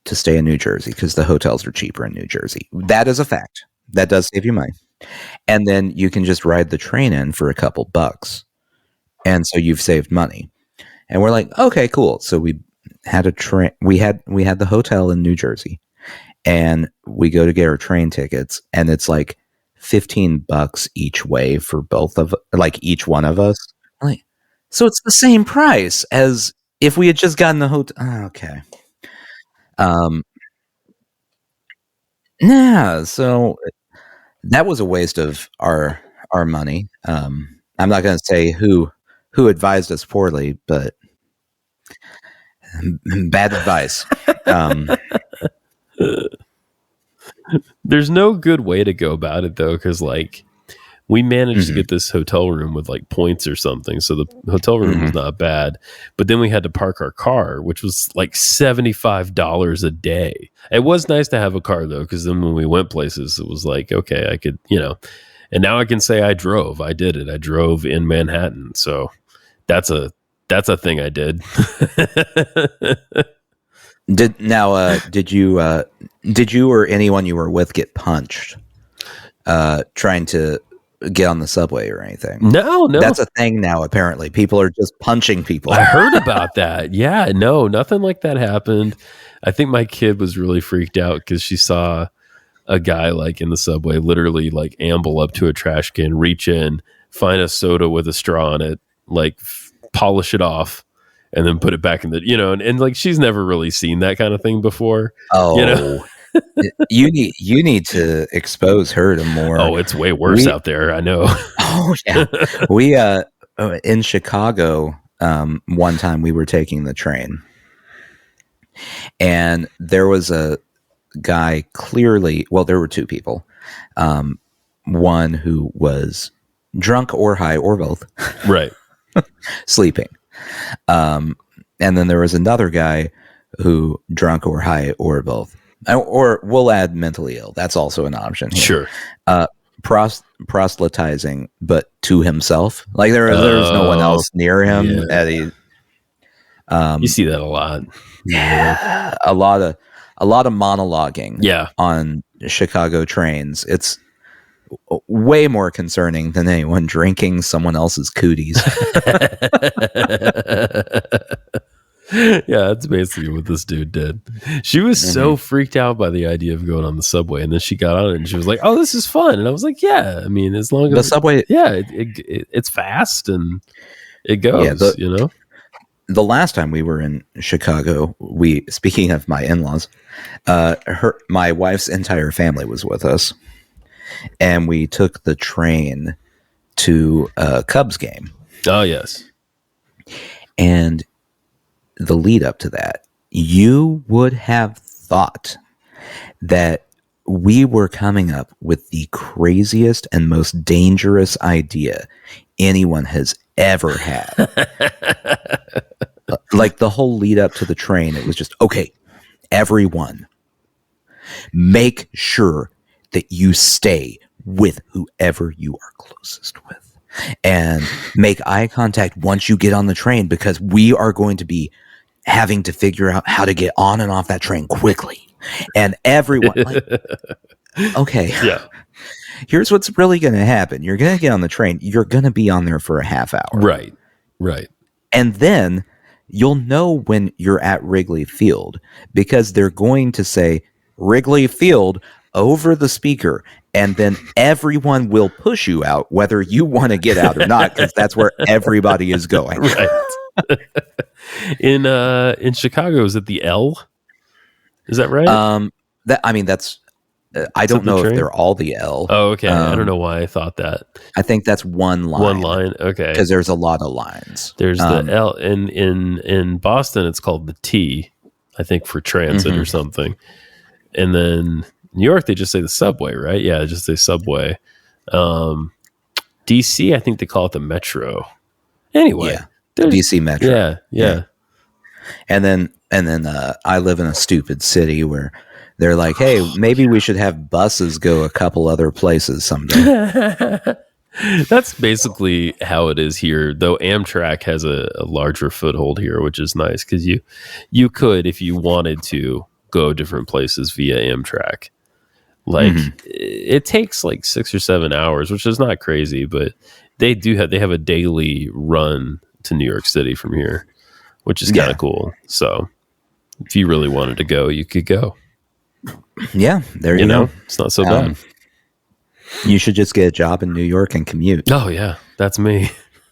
[SPEAKER 2] to stay in New Jersey because the hotels are cheaper in New Jersey. That is a fact. That does save you money. And then you can just ride the train in for a couple bucks. And so you've saved money. And we're like, okay, cool. So we had a train. We had the hotel in New Jersey, and we go to get our train tickets, and it's like $15 each way for each one of us. Like, so it's the same price as if we had just gotten the hotel. Okay. Yeah. So that was a waste of our money. I'm not going to say who advised us poorly, but bad advice.
[SPEAKER 1] There's no good way to go about it though, because like we managed to get this hotel room with like points or something, so the hotel room was not bad. But then we had to park our car, which was like $75 a day. It was nice to have a car though, because then when we went places, it was like, okay, I could, you know. And now I can say I drove. I did it. I drove in Manhattan, so that's a thing I did.
[SPEAKER 2] Did you or anyone you were with get punched trying to get on the subway or anything?
[SPEAKER 1] No.
[SPEAKER 2] That's a thing now, apparently. People are just punching people.
[SPEAKER 1] I heard about that. Yeah, no, nothing like that happened. I think my kid was really freaked out because she saw a guy like in the subway literally like amble up to a trash can, reach in, find a soda with a straw in it, like polish it off, and then put it back in the, you know, and like she's never really seen that kind of thing before.
[SPEAKER 2] Oh,
[SPEAKER 1] you know?
[SPEAKER 2] you need to expose her to more.
[SPEAKER 1] Oh, it's way worse out there. I know.
[SPEAKER 2] Oh yeah. We in Chicago, one time we were taking the train, and there was a guy there were two people. One who was drunk or high or both.
[SPEAKER 1] Right.
[SPEAKER 2] Sleeping. And then there was another guy who drunk or high or both. Or we'll add mentally ill. That's also an option here.
[SPEAKER 1] Sure.
[SPEAKER 2] Proselytizing, but to himself. Like there was no one else near him.
[SPEAKER 1] Yeah. You see that a lot.
[SPEAKER 2] Yeah. A lot of monologuing.
[SPEAKER 1] Yeah.
[SPEAKER 2] On Chicago trains. It's way more concerning than anyone drinking someone else's cooties.
[SPEAKER 1] Yeah, that's basically what this dude did. She was so freaked out by the idea of going on the subway, and then she got on it and she was like, "Oh, this is fun." And I was like, "Yeah, I mean, as long as
[SPEAKER 2] the subway,
[SPEAKER 1] it's fast and it goes, you know."
[SPEAKER 2] The last time we were in Chicago, speaking of my in-laws, my wife's entire family was with us, and we took the train to a Cubs game.
[SPEAKER 1] Oh yes,
[SPEAKER 2] and the lead up to that, you would have thought that we were coming up with the craziest and most dangerous idea anyone has ever had. Like the whole lead up to the train, it was just, okay, everyone, make sure that you stay with whoever you are closest with. And make eye contact once you get on the train, because we are going to be having to figure out how to get on and off that train quickly. And everyone, okay,
[SPEAKER 1] yeah.
[SPEAKER 2] Here's what's really going to happen. You're going to get on the train. You're going to be on there for a half hour.
[SPEAKER 1] Right.
[SPEAKER 2] And then you'll know when you're at Wrigley Field, because they're going to say Wrigley Field over the speaker, and then everyone will push you out whether you want to get out or not, because that's where everybody is going.
[SPEAKER 1] Right. In Chicago, is it the L? Is that right?
[SPEAKER 2] That's I don't know if they're all the L.
[SPEAKER 1] Oh, okay. I don't know why I thought that.
[SPEAKER 2] I think that's one line.
[SPEAKER 1] One line, okay.
[SPEAKER 2] Because there's a lot of lines.
[SPEAKER 1] There's the L in Boston. It's called the T, I think, for transit or something. And then New York, they just say the subway, right? Yeah, just say subway. DC, I think they call it the Metro. Anyway,
[SPEAKER 2] the DC Metro.
[SPEAKER 1] Yeah.
[SPEAKER 2] And then I live in a stupid city where they're like, hey, maybe we should have buses go a couple other places someday.
[SPEAKER 1] That's basically how it is here, though Amtrak has a larger foothold here, which is nice because you could, if you wanted to, go different places via Amtrak. Like it takes like 6 or 7 hours, which is not crazy, but they have a daily run to New York City from here, which is kind of cool. So if you really wanted to go, you could go.
[SPEAKER 2] Yeah, there you
[SPEAKER 1] know,
[SPEAKER 2] go.
[SPEAKER 1] It's not so bad.
[SPEAKER 2] You should just get a job in New York and commute.
[SPEAKER 1] Oh yeah, that's me.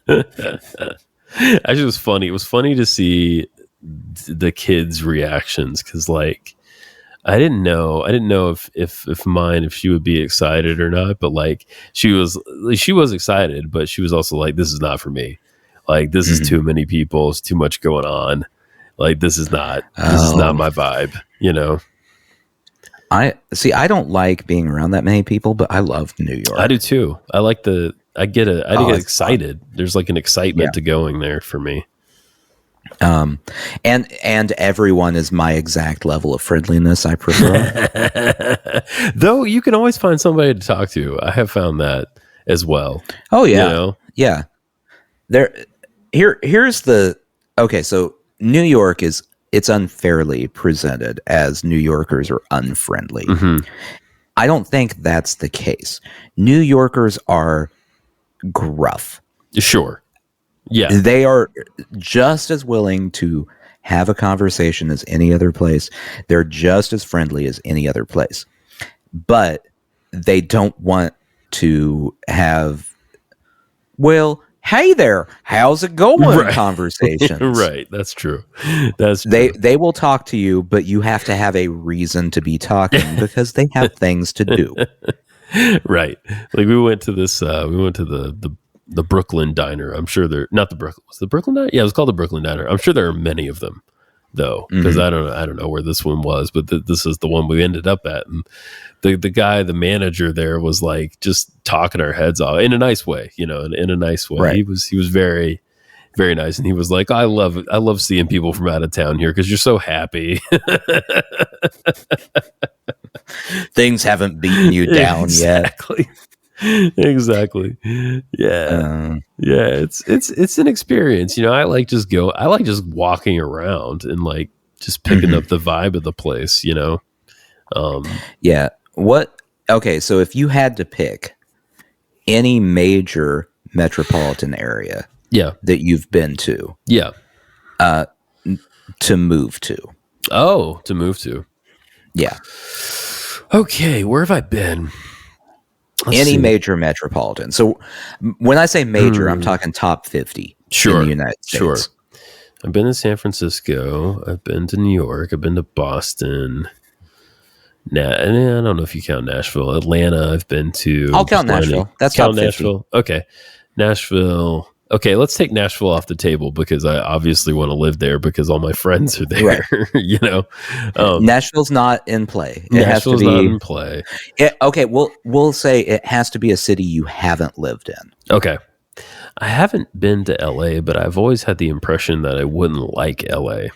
[SPEAKER 1] Actually, it was funny. It was funny to see the kids' reactions because, like, I didn't know if she would be excited or not, but like she was excited, but she was also like, this is not for me. Like, this is too many people. It's too much going on. Like, this is not my vibe, you know?
[SPEAKER 2] I don't like being around that many people, but I love New York.
[SPEAKER 1] I do too. I get excited. Fun. There's like an excitement to going there for me.
[SPEAKER 2] And everyone is my exact level of friendliness. I prefer.
[SPEAKER 1] Though you can always find somebody to talk to. I have found that as well.
[SPEAKER 2] Oh yeah. You know? Yeah. Here's the, okay. So New York it's unfairly presented as New Yorkers are unfriendly. I don't think that's the case. New Yorkers are gruff.
[SPEAKER 1] Sure. Yeah.
[SPEAKER 2] They are just as willing to have a conversation as any other place. They're just as friendly as any other place. But they don't want to have, well, hey there, how's it going? Conversations.
[SPEAKER 1] Right. That's true. That's true.
[SPEAKER 2] They will talk to you, but you have to have a reason to be talking because they have things to do.
[SPEAKER 1] Right. Like we went to the Brooklyn Diner. I'm sure was the Brooklyn Diner? Yeah, it was called the Brooklyn Diner. I'm sure there are many of them though, because I don't know where this one was, but this is the one we ended up at. And the manager there was like just talking our heads off in a nice way, you know, in a nice way. Right. He was very, very nice. And he was like, I love seeing people from out of town here because you're so happy.
[SPEAKER 2] Things haven't beaten you down yet.
[SPEAKER 1] Exactly. Yeah. It's an experience. You know, I like just walking around and like just picking up the vibe of the place, you know?
[SPEAKER 2] Yeah. Okay. So if you had to pick any major metropolitan area that you've been to, to move to.
[SPEAKER 1] Oh, to move to.
[SPEAKER 2] Yeah.
[SPEAKER 1] Okay. Where have I been?
[SPEAKER 2] Any major metropolitan. So when I say major, I'm talking top 50 in the United States. Sure.
[SPEAKER 1] I've been to San Francisco. I've been to New York. I've been to Boston. I don't know if you count Nashville. Atlanta, I've been to.
[SPEAKER 2] I'll count Nashville. That's count
[SPEAKER 1] Nashville. Okay. Nashville. Okay, let's take Nashville off the table because I obviously want to live there because all my friends are there. Right. You know,
[SPEAKER 2] Nashville's not in play.
[SPEAKER 1] Nashville's not in play.
[SPEAKER 2] Okay, we'll say it has to be a city you haven't lived in.
[SPEAKER 1] Okay, I haven't been to LA, but I've always had the impression that I wouldn't like LA.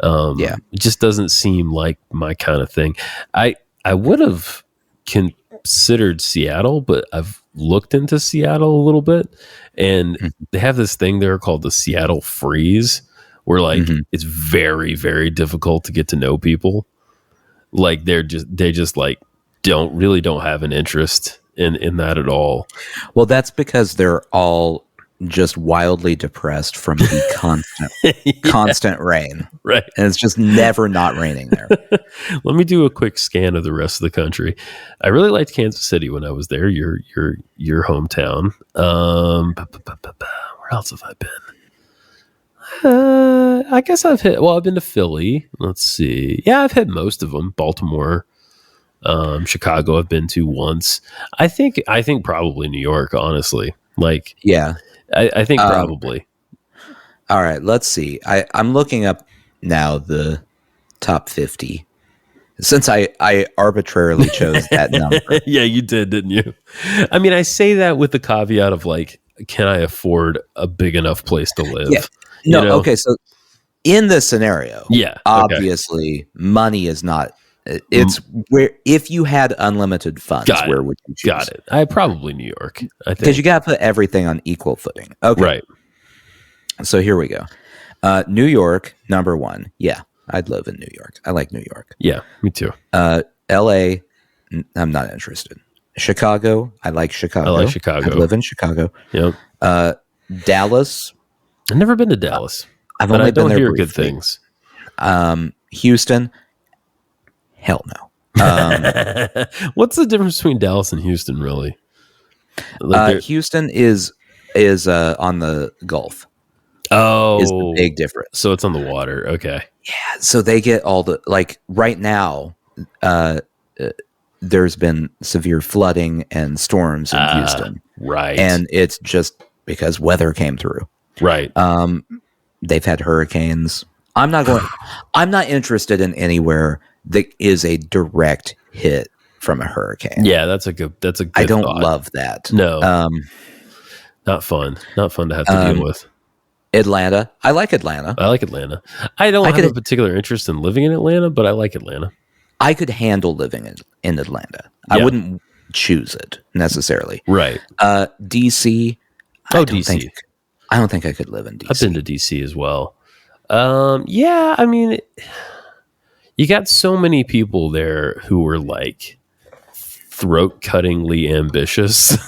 [SPEAKER 1] It just doesn't seem like my kind of thing. I would have considered Seattle, but I've looked into Seattle a little bit, and they have this thing there called the Seattle Freeze, where like it's very, very difficult to get to know people. Like they just like don't have an interest in that at all.
[SPEAKER 2] Well, that's because they're all just wildly depressed from the constant rain.
[SPEAKER 1] Right.
[SPEAKER 2] And it's just never not raining there.
[SPEAKER 1] Let me do a quick scan of the rest of the country. I really liked Kansas City when I was there, your hometown. Where else have I been? I guess I've been to Philly. Let's see. Yeah, I've hit most of them. Baltimore, Chicago I've been to once. I think probably New York, honestly. Like,
[SPEAKER 2] Yeah.
[SPEAKER 1] I think probably.
[SPEAKER 2] All right, let's see. I'm looking up now the top 50. Since I arbitrarily chose that number.
[SPEAKER 1] Yeah, you did, didn't you? I mean, I say that with the caveat of like, can I afford a big enough place to live?
[SPEAKER 2] Yeah. No, okay, so in this scenario, obviously money is not, it's where, if you had unlimited funds, where would you choose?
[SPEAKER 1] Got it. I probably New York, I think.
[SPEAKER 2] Because you got to put everything on equal footing. Okay.
[SPEAKER 1] Right.
[SPEAKER 2] So here we go. New York, number 1. Yeah, I'd live in New York. I like New York.
[SPEAKER 1] Yeah, me too.
[SPEAKER 2] LA, I'm not interested. Chicago, I like Chicago.
[SPEAKER 1] I like Chicago.
[SPEAKER 2] I live in Chicago.
[SPEAKER 1] Yep.
[SPEAKER 2] Dallas.
[SPEAKER 1] I've never been to Dallas.
[SPEAKER 2] I've only been there
[SPEAKER 1] hear
[SPEAKER 2] briefly.
[SPEAKER 1] good things.
[SPEAKER 2] Houston, hell no.
[SPEAKER 1] What's the difference between Dallas and Houston, really? Like
[SPEAKER 2] Houston is on the Gulf.
[SPEAKER 1] Oh,
[SPEAKER 2] is the big difference.
[SPEAKER 1] So it's on the water. Okay.
[SPEAKER 2] Yeah. So they get all the, like, right now, there's been severe flooding and storms in Houston.
[SPEAKER 1] Right.
[SPEAKER 2] And it's just because weather came through.
[SPEAKER 1] Right.
[SPEAKER 2] They've had hurricanes. I'm not interested in anywhere that is a direct hit from a hurricane.
[SPEAKER 1] Yeah, that's a good
[SPEAKER 2] I don't
[SPEAKER 1] thought.
[SPEAKER 2] love that.
[SPEAKER 1] No. Not fun. Not fun to have to deal with.
[SPEAKER 2] Atlanta. I like Atlanta.
[SPEAKER 1] I like Atlanta. I don't have a particular interest in living in Atlanta, but I like Atlanta.
[SPEAKER 2] I could handle living in Atlanta. Yeah. I wouldn't choose it necessarily.
[SPEAKER 1] Right.
[SPEAKER 2] DC.
[SPEAKER 1] DC.
[SPEAKER 2] I don't think I could live in DC.
[SPEAKER 1] I've been to DC as well. Yeah, I mean, you got so many people there who were like throat-cuttingly ambitious.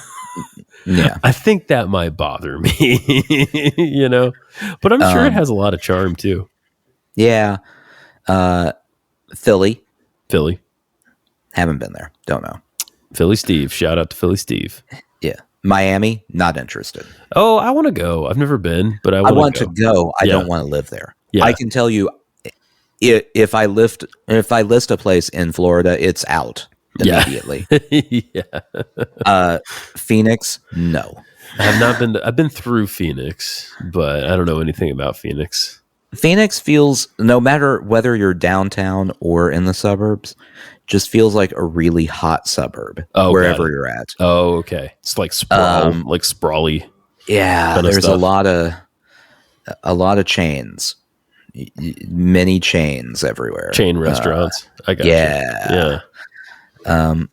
[SPEAKER 2] Yeah.
[SPEAKER 1] I think that might bother me, you know, but I'm sure it has a lot of charm too.
[SPEAKER 2] Yeah. Philly.
[SPEAKER 1] Haven't
[SPEAKER 2] been there. Don't know.
[SPEAKER 1] Philly Steve. Shout out to Philly Steve.
[SPEAKER 2] Yeah. Miami. Not interested.
[SPEAKER 1] Oh, I want to go. I've never been, but I
[SPEAKER 2] want to go. I don't want to live there.
[SPEAKER 1] Yeah.
[SPEAKER 2] I can tell you, if I list a place in Florida, it's out immediately.
[SPEAKER 1] Yeah.
[SPEAKER 2] Phoenix, no.
[SPEAKER 1] I have not been. I've been through Phoenix, but I don't know anything about Phoenix.
[SPEAKER 2] Phoenix feels, no matter whether you're downtown or in the suburbs, just feels like a really hot suburb wherever you're at.
[SPEAKER 1] Oh, okay. It's like sprawly.
[SPEAKER 2] Yeah, there's a lot of chains. Many chains everywhere.
[SPEAKER 1] Chain restaurants. I got
[SPEAKER 2] you. Yeah.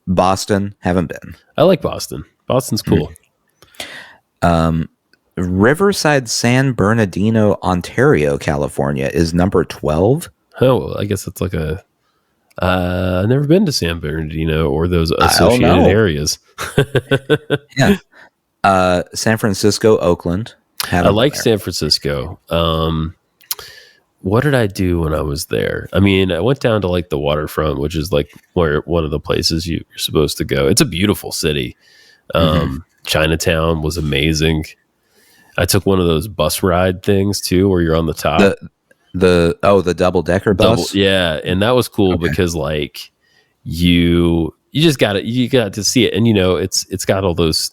[SPEAKER 2] Boston, haven't been.
[SPEAKER 1] I like Boston. Boston's cool.
[SPEAKER 2] Riverside, San Bernardino, Ontario, California is number 12.
[SPEAKER 1] Oh, well, I guess it's like I've never been to San Bernardino or those associated areas.
[SPEAKER 2] Yeah. San Francisco, Oakland.
[SPEAKER 1] I like San Francisco. What did I do when I was there? I mean, I went down to like the waterfront, which is like one of the places you're supposed to go. It's a beautiful city. Chinatown was amazing. I took one of those bus ride things too, where you're on the top.
[SPEAKER 2] The double-decker bus.
[SPEAKER 1] Yeah, and that was cool because like you got to see it, and you know it's got all those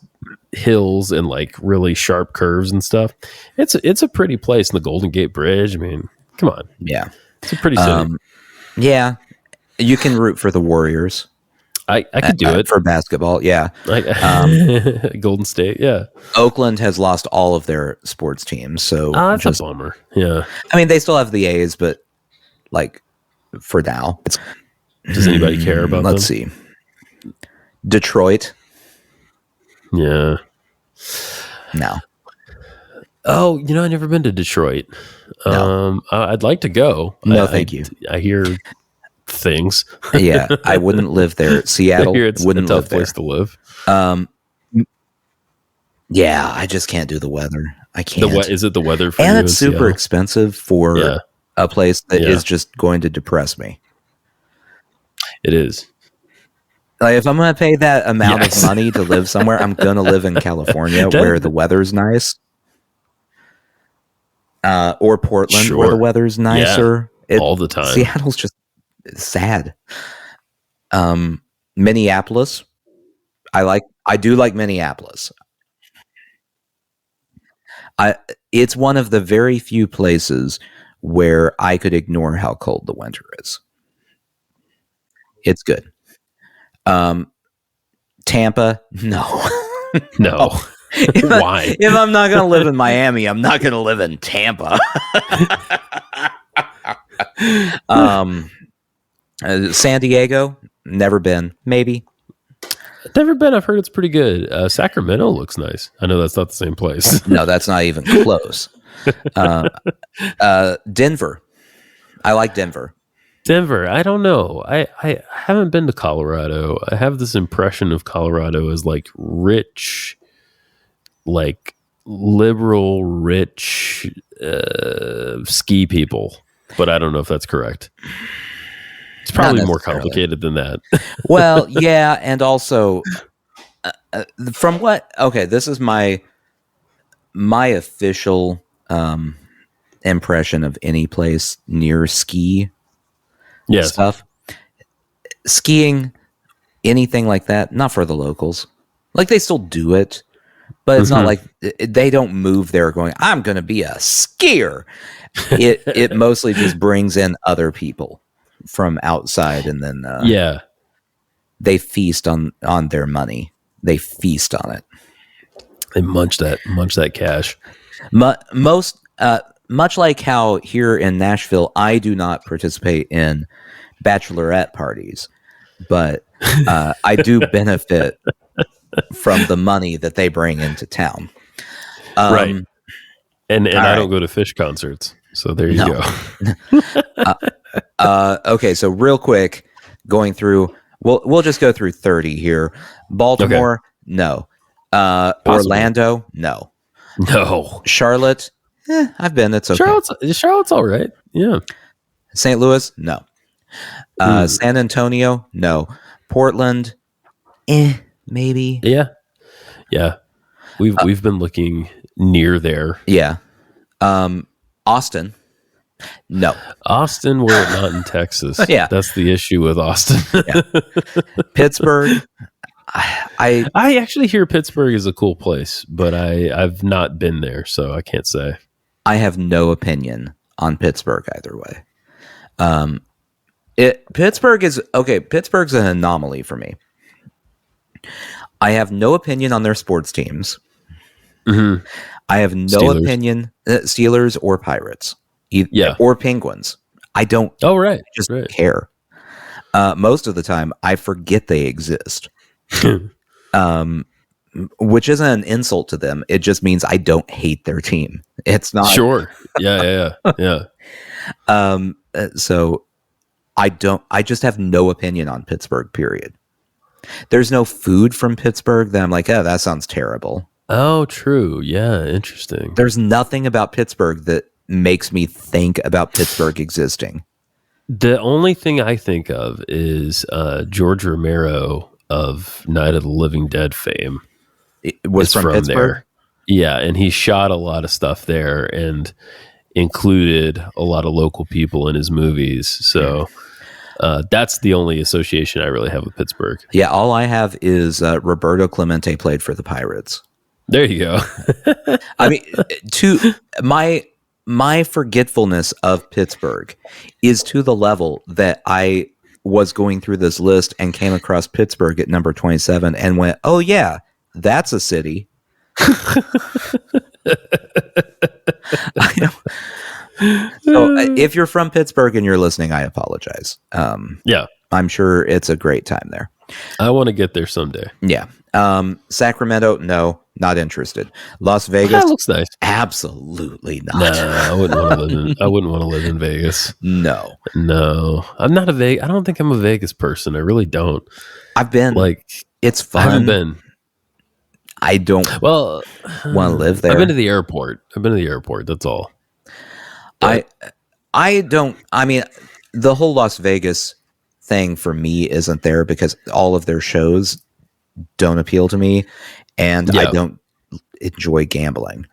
[SPEAKER 1] hills and like really sharp curves and stuff. It's a pretty place. In the Golden Gate Bridge. I mean, come on.
[SPEAKER 2] Yeah,
[SPEAKER 1] it's a pretty city.
[SPEAKER 2] Yeah, you can root for the Warriors.
[SPEAKER 1] I could do it
[SPEAKER 2] for basketball. Yeah.
[SPEAKER 1] Golden State. Yeah.
[SPEAKER 2] Oakland has lost all of their sports teams. So
[SPEAKER 1] that's a bummer. Yeah.
[SPEAKER 2] I mean, they still have the A's, but like for now,
[SPEAKER 1] does anybody care about
[SPEAKER 2] Let's see. Detroit.
[SPEAKER 1] Yeah.
[SPEAKER 2] No.
[SPEAKER 1] Oh, you know, I've never been to Detroit.
[SPEAKER 2] No.
[SPEAKER 1] I'd like to go.
[SPEAKER 2] No, thank you.
[SPEAKER 1] I hear things.
[SPEAKER 2] Yeah, I wouldn't live there. Seattle wouldn't
[SPEAKER 1] a tough
[SPEAKER 2] live there.
[SPEAKER 1] place to live.
[SPEAKER 2] Yeah, I just can't do the weather. I can't.
[SPEAKER 1] Is it the weather for you?
[SPEAKER 2] And it's super expensive for a place that is just going to depress me.
[SPEAKER 1] It is.
[SPEAKER 2] Like if I'm going to pay that amount of money to live somewhere, I'm going to live in California where the weather's nice. Or Portland, where the weather's nicer.
[SPEAKER 1] All the time.
[SPEAKER 2] Seattle's just sad. Minneapolis. I do like Minneapolis. It's one of the very few places where I could ignore how cold the winter is. It's good. Tampa, no.
[SPEAKER 1] No. Why?
[SPEAKER 2] If I'm not going to live in Miami, I'm not going to live in Tampa. San Diego, never been. Maybe.
[SPEAKER 1] Never been. I've heard it's pretty good. Sacramento looks nice. I know that's not the same place.
[SPEAKER 2] No, that's not even close. Denver. I like Denver.
[SPEAKER 1] Denver, I don't know. I haven't been to Colorado. I have this impression of Colorado as like rich, like liberal, rich ski people. But I don't know if that's correct. It's probably more complicated than that.
[SPEAKER 2] Well, yeah, and also from what? Okay, this is my official impression of any place near ski stuff. Skiing, anything like that, not for the locals. Like they still do it, but it's not like they don't move there going, I'm going to be a skier. It mostly just brings in other people from outside, and then they feast on their money. They feast on it.
[SPEAKER 1] They munch that cash.
[SPEAKER 2] Much like how here in Nashville, I do not participate in bachelorette parties, but I do benefit from the money that they bring into town.
[SPEAKER 1] Right. And I don't go to Fish concerts. So there you
[SPEAKER 2] go. Okay, so real quick, going through, we'll just go through 30 here. Baltimore, no. Orlando, no. Charlotte, I've been. It's okay.
[SPEAKER 1] Charlotte's all right. Yeah.
[SPEAKER 2] St. Louis, no. San Antonio, no. Portland, maybe.
[SPEAKER 1] Yeah. We've been looking near there.
[SPEAKER 2] Yeah. Austin, no.
[SPEAKER 1] Austin, we're not in Texas.
[SPEAKER 2] Yeah,
[SPEAKER 1] that's the issue with Austin.
[SPEAKER 2] Yeah. Pittsburgh, I
[SPEAKER 1] actually hear Pittsburgh is a cool place, but I've not been there, so I can't say.
[SPEAKER 2] I have no opinion on Pittsburgh either way. Pittsburgh's an anomaly for me. I have no opinion on their sports teams.
[SPEAKER 1] Mm-hmm.
[SPEAKER 2] I have no opinion, Steelers or Pirates, or Penguins. I don't.
[SPEAKER 1] Oh, right.
[SPEAKER 2] Just care. Most of the time, I forget they exist, which isn't an insult to them. It just means I don't hate their team. It's not.
[SPEAKER 1] Sure. Yeah.
[SPEAKER 2] So I don't. I just have no opinion on Pittsburgh. Period. There's no food from Pittsburgh that I'm like, oh, that sounds terrible.
[SPEAKER 1] Oh, true. Yeah, interesting.
[SPEAKER 2] There's nothing about Pittsburgh that makes me think about Pittsburgh existing.
[SPEAKER 1] The only thing I think of is George Romero of Night of the Living Dead fame.
[SPEAKER 2] It was from Pittsburgh?
[SPEAKER 1] There. Yeah, and he shot a lot of stuff there and included a lot of local people in his movies. So that's the only association I really have with Pittsburgh.
[SPEAKER 2] Yeah, all I have is Roberto Clemente played for the Pirates.
[SPEAKER 1] There you go.
[SPEAKER 2] I mean, to my forgetfulness of Pittsburgh is to the level that I was going through this list and came across Pittsburgh at number 27 and went, oh yeah, that's a city. So if you're from Pittsburgh and you're listening, I apologize.
[SPEAKER 1] Yeah.
[SPEAKER 2] I'm sure it's a great time there.
[SPEAKER 1] I want to get there someday.
[SPEAKER 2] Yeah. Sacramento, no, not interested. Las Vegas,
[SPEAKER 1] that looks nice.
[SPEAKER 2] Absolutely not.
[SPEAKER 1] No, I wouldn't want to live in Vegas.
[SPEAKER 2] No,
[SPEAKER 1] I'm not I don't think I'm a Vegas person. I really don't.
[SPEAKER 2] I've been. Like, it's fun.
[SPEAKER 1] I haven't been.
[SPEAKER 2] I don't. Want to live there.
[SPEAKER 1] I've been to the airport. That's all.
[SPEAKER 2] But I don't. I mean, the whole Las Vegas thing for me isn't there because all of their shows don't appeal to me, and I don't enjoy gambling.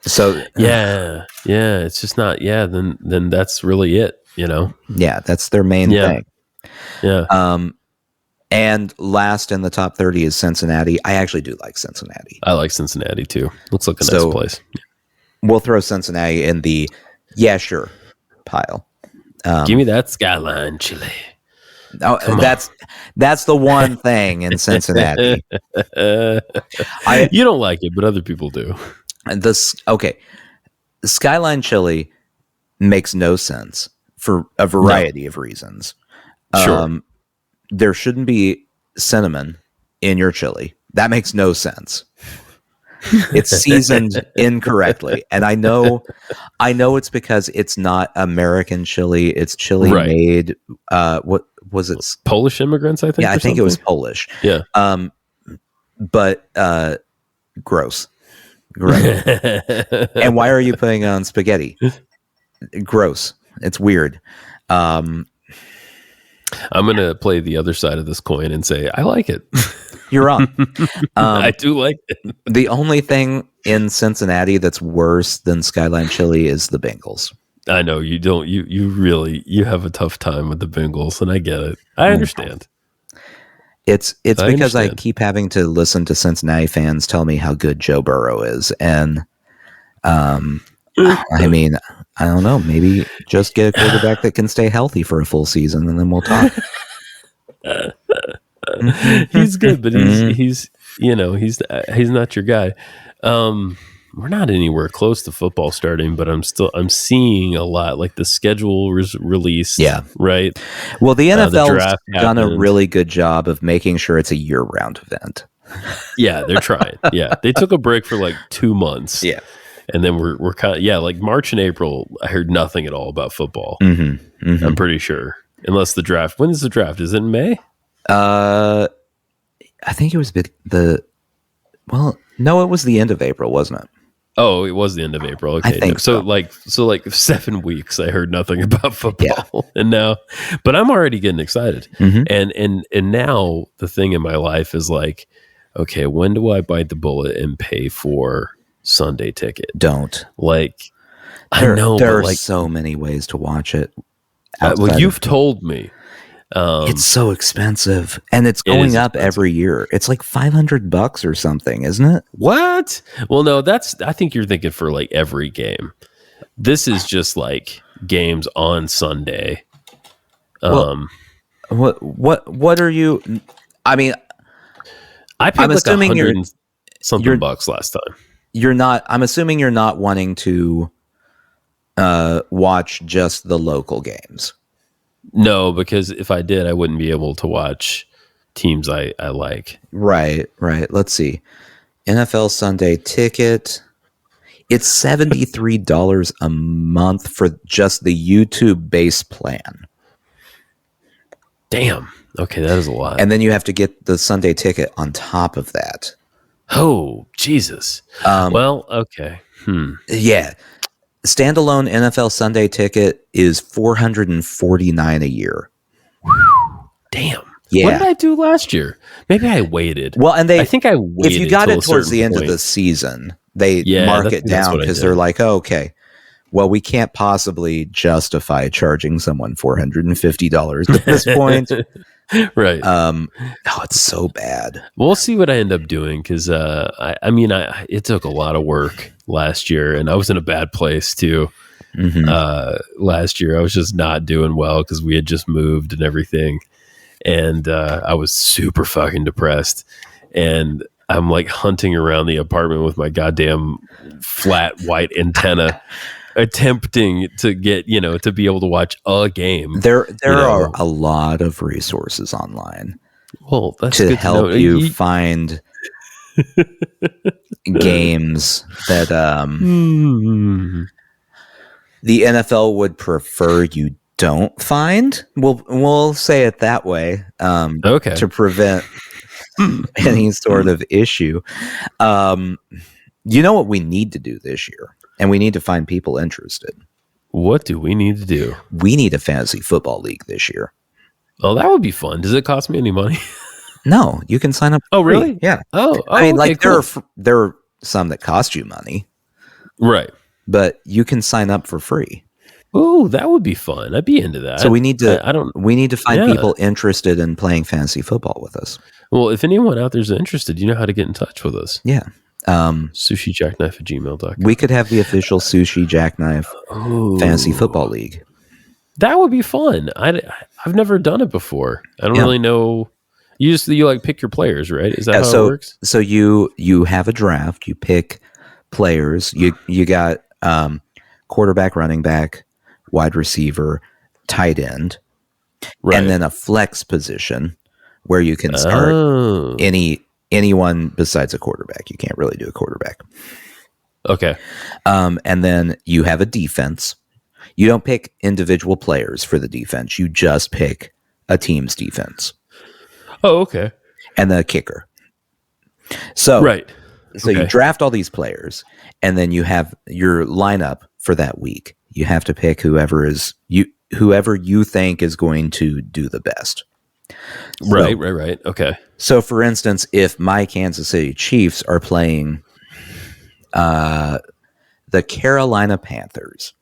[SPEAKER 2] So
[SPEAKER 1] yeah, it's just not. Yeah, then that's really it.
[SPEAKER 2] Yeah, that's their main thing.
[SPEAKER 1] Yeah.
[SPEAKER 2] And last in the top 30 is Cincinnati. I actually do like Cincinnati.
[SPEAKER 1] I like Cincinnati too. Looks like a nice place.
[SPEAKER 2] We'll throw Cincinnati in the sure pile.
[SPEAKER 1] Give me that Skyline chili.
[SPEAKER 2] Oh, that's the one thing in Cincinnati.
[SPEAKER 1] You don't like it, but other people do.
[SPEAKER 2] Skyline chili makes no sense for a variety of reasons.
[SPEAKER 1] Sure.
[SPEAKER 2] There shouldn't be cinnamon in your chili. That makes no sense. It's seasoned incorrectly. And I know it's because it's not American chili. It's chili made, what was it?
[SPEAKER 1] Polish immigrants, I think.
[SPEAKER 2] Yeah, I think it was Polish.
[SPEAKER 1] Yeah.
[SPEAKER 2] But gross. And why are you putting on spaghetti? Gross. It's weird.
[SPEAKER 1] I'm going to play the other side of this coin and say, I like it.
[SPEAKER 2] You're wrong.
[SPEAKER 1] I do like it.
[SPEAKER 2] The only thing in Cincinnati that's worse than Skyline chili is the Bengals.
[SPEAKER 1] I know you don't, you have a tough time with the Bengals, and I get it. I understand.
[SPEAKER 2] It's because I keep having to listen to Cincinnati fans tell me how good Joe Burrow is. And, I mean, I don't know. Maybe just get a quarterback that can stay healthy for a full season, and then we'll talk.
[SPEAKER 1] He's good, but he's not your guy. We're not anywhere close to football starting, but I'm seeing a lot, like the schedule released.
[SPEAKER 2] Yeah.
[SPEAKER 1] Right.
[SPEAKER 2] Well, the NFL's done a really good job of making sure it's a year-round event.
[SPEAKER 1] Yeah, they're trying. Yeah, they took a break for like 2 months.
[SPEAKER 2] Yeah.
[SPEAKER 1] And then we're kind of, like March and April, I heard nothing at all about football. I'm pretty sure. Unless the draft. When is the draft? Is it in May?
[SPEAKER 2] I think it was no, it was the end of April, wasn't it?
[SPEAKER 1] Oh, it was the end of April. Okay.
[SPEAKER 2] I think so.
[SPEAKER 1] Like 7 weeks I heard nothing about football. Yeah. And now, but I'm already getting excited. And now the thing in my life is like, okay, when do I bite the bullet and pay for Sunday ticket?
[SPEAKER 2] Don't.
[SPEAKER 1] Like, I know
[SPEAKER 2] there are so many ways to watch it.
[SPEAKER 1] Well, you've told me.
[SPEAKER 2] It's so expensive, and it's going up every year. It's like $500 or something, isn't it?
[SPEAKER 1] What? Well, no, I think you're thinking for like every game. This is just like games on Sunday.
[SPEAKER 2] What are you? I mean,
[SPEAKER 1] I paid like $100 something bucks last time.
[SPEAKER 2] You're not. I'm assuming you're not wanting to watch just the local games.
[SPEAKER 1] No, because if I did, I wouldn't be able to watch teams I like. Right.
[SPEAKER 2] Let's see. NFL Sunday ticket. It's $73 a month for just the YouTube base plan.
[SPEAKER 1] Damn. Okay, that is a lot.
[SPEAKER 2] And then you have to get the Sunday ticket on top of that.
[SPEAKER 1] Oh, Jesus. Well, okay.
[SPEAKER 2] Yeah. Standalone NFL Sunday ticket is $449 a year.
[SPEAKER 1] Damn.
[SPEAKER 2] Yeah.
[SPEAKER 1] What did I do last year? Maybe I waited.
[SPEAKER 2] Well, and
[SPEAKER 1] I think I waited.
[SPEAKER 2] If you got it towards the end of the season, they mark it down because they're like, oh, okay, well, we can't possibly justify charging someone $450 at this point.
[SPEAKER 1] Right.
[SPEAKER 2] It's so bad.
[SPEAKER 1] We'll see what I end up doing because it took a lot of work last year, and I was in a bad place too. Last year, I was just not doing well because we had just moved and everything, and I was super fucking depressed. And I'm like hunting around the apartment with my goddamn flat white antenna. Attempting to get, to be able to watch a game.
[SPEAKER 2] There are a lot of resources online.
[SPEAKER 1] Well, that's
[SPEAKER 2] to help you find games that the NFL would prefer you don't find. We'll say it that way.
[SPEAKER 1] Okay.
[SPEAKER 2] To prevent any sort of issue. You know what we need to do this year? And we need to find people interested.
[SPEAKER 1] What do we need to do?
[SPEAKER 2] We need a fantasy football league this year.
[SPEAKER 1] Oh, that would be fun. Does it cost me any money?
[SPEAKER 2] No, you can sign up.
[SPEAKER 1] Oh, really?
[SPEAKER 2] Yeah.
[SPEAKER 1] Oh,
[SPEAKER 2] I mean,
[SPEAKER 1] okay,
[SPEAKER 2] cool. There are some that cost you money.
[SPEAKER 1] Right.
[SPEAKER 2] But you can sign up for free.
[SPEAKER 1] Oh, that would be fun. I'd be into that.
[SPEAKER 2] So we need to.
[SPEAKER 1] I don't.
[SPEAKER 2] We need to find people interested in playing fantasy football with us.
[SPEAKER 1] Well, if anyone out there's interested, you know how to get in touch with us.
[SPEAKER 2] Yeah.
[SPEAKER 1] SushiJackknife@gmail.com.
[SPEAKER 2] We could have the official Sushi Jackknife Fantasy Football League.
[SPEAKER 1] That would be fun. I've never done it before. I don't really know. You like pick your players, right? Is that how it works?
[SPEAKER 2] So you have a draft. You pick players. You got quarterback, running back, wide receiver, tight end, and then a flex position where you can start anyone besides a quarterback. You can't really do a quarterback.
[SPEAKER 1] Okay.
[SPEAKER 2] And then you have a defense. You don't pick individual players for the defense. You just pick a team's defense.
[SPEAKER 1] Oh, okay.
[SPEAKER 2] And the kicker. So, So you draft all these players, and then you have your lineup for that week. You have to pick whoever you think is going to do the best.
[SPEAKER 1] Right. Okay.
[SPEAKER 2] So, for instance, if my Kansas City Chiefs are playing the Carolina Panthers,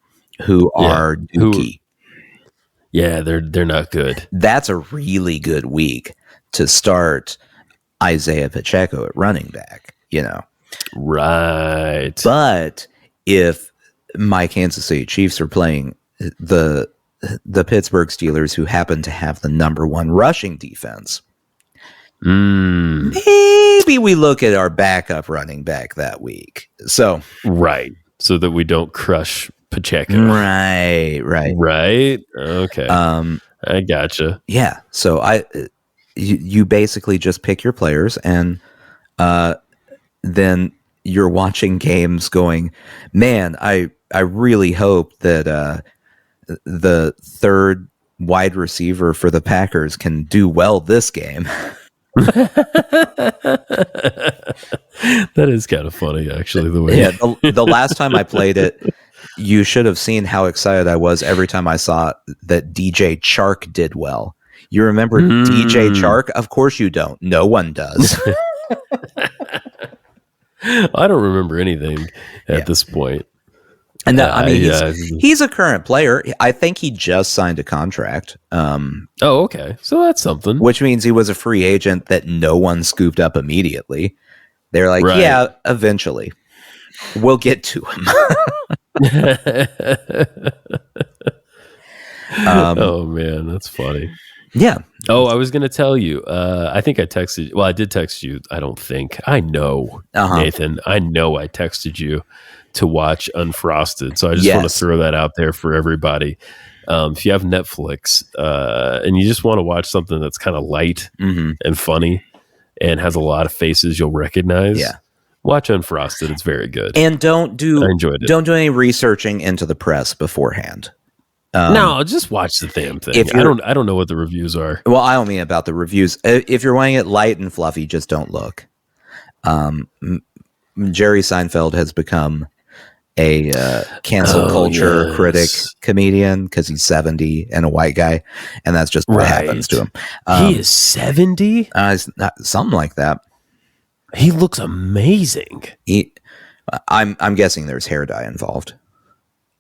[SPEAKER 2] who are dookie.
[SPEAKER 1] Yeah, they're not good.
[SPEAKER 2] That's a really good week to start Isaiah Pacheco at running back,
[SPEAKER 1] Right.
[SPEAKER 2] But if my Kansas City Chiefs are playing the Pittsburgh Steelers, who happen to have the number one rushing defense, maybe we look at our backup running back that week. So
[SPEAKER 1] so that we don't crush Pacheco.
[SPEAKER 2] Right.
[SPEAKER 1] Okay. I gotcha.
[SPEAKER 2] Yeah. So you basically just pick your players, and then you're watching games going, man, I really hope that the third wide receiver for the Packers can do well this game.
[SPEAKER 1] That is kind of funny, actually, the way.
[SPEAKER 2] Yeah, the last time I played it, you should have seen how excited I was every time I saw that DJ Chark did well. You remember DJ Chark? Of course you don't. No one does.
[SPEAKER 1] I don't remember anything at this point.
[SPEAKER 2] And he's a current player. I think he just signed a contract.
[SPEAKER 1] Okay. So that's something.
[SPEAKER 2] Which means he was a free agent that no one scooped up immediately. They're like, yeah, eventually. We'll get to him.
[SPEAKER 1] Oh, man, that's funny.
[SPEAKER 2] Yeah.
[SPEAKER 1] Oh, I was going to tell you. I think I texted. Well, I did text you. I don't think. I know, Nathan. I know I texted you to watch Unfrosted. So I just want to throw that out there for everybody. If you have Netflix and you just want to watch something that's kind of light and funny and has a lot of faces you'll recognize, watch Unfrosted. It's very good.
[SPEAKER 2] And I
[SPEAKER 1] enjoyed it.
[SPEAKER 2] Don't do any researching into the press beforehand.
[SPEAKER 1] No, just watch the damn thing. I don't know what the reviews are.
[SPEAKER 2] Well, I don't mean about the reviews. If you're wanting it light and fluffy, just don't look. Jerry Seinfeld has become a cancel culture critic comedian because he's 70 and a white guy, and that's just what happens to him.
[SPEAKER 1] He is 70?
[SPEAKER 2] Something like that.
[SPEAKER 1] He looks amazing.
[SPEAKER 2] I'm guessing there's hair dye involved.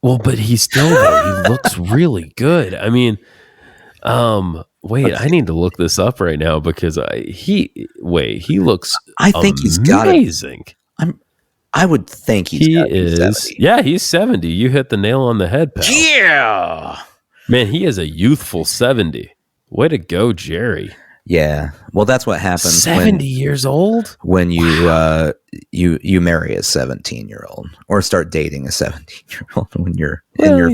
[SPEAKER 1] Well, but he looks really good. I mean, wait, I need to look this up right now because he looks
[SPEAKER 2] I think he's got
[SPEAKER 1] amazing.
[SPEAKER 2] I would think he
[SPEAKER 1] is.
[SPEAKER 2] 70.
[SPEAKER 1] Yeah, he's 70. You hit the nail on the head, pal.
[SPEAKER 2] Yeah.
[SPEAKER 1] Man, he is a youthful 70. Way to go, Jerry.
[SPEAKER 2] Yeah. Well, that's what happens
[SPEAKER 1] 70 years old?
[SPEAKER 2] When you you marry a 17-year-old or start dating a 17-year-old when you're in your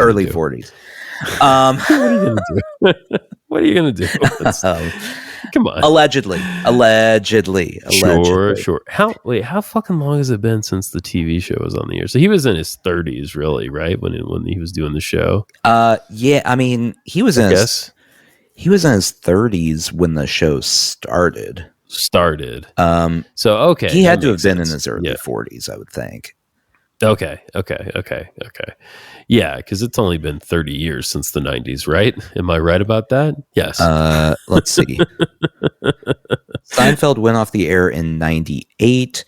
[SPEAKER 2] early 40s.
[SPEAKER 1] What are you going to do? Come on.
[SPEAKER 2] Allegedly.
[SPEAKER 1] Sure. How fucking long has it been since the TV show was on the air? So he was in his 30s, really, right? When he was doing the show?
[SPEAKER 2] Yeah, I mean, he was in his 30s when the show started. So, okay. He had to have been in his early 40s, I would think.
[SPEAKER 1] Okay. Yeah, because it's only been 30 years since the 90s, right? Am I right about that? Yes.
[SPEAKER 2] Let's see. Seinfeld went off the air in 98.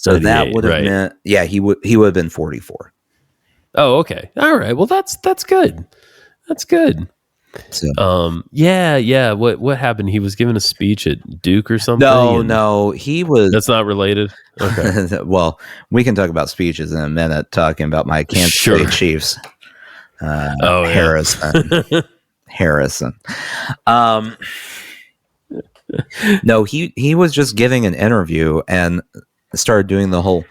[SPEAKER 2] So that would have meant, he would have been 44.
[SPEAKER 1] Oh, okay. All right. Well, that's good. That's good. So, yeah. What happened? He was giving a speech at Duke or something?
[SPEAKER 2] No, he was.
[SPEAKER 1] That's not related. Okay.
[SPEAKER 2] Well, we can talk about speeches in a minute. Talking about my Kansas City Chiefs. Harrison. No, he was just giving an interview and started doing the whole.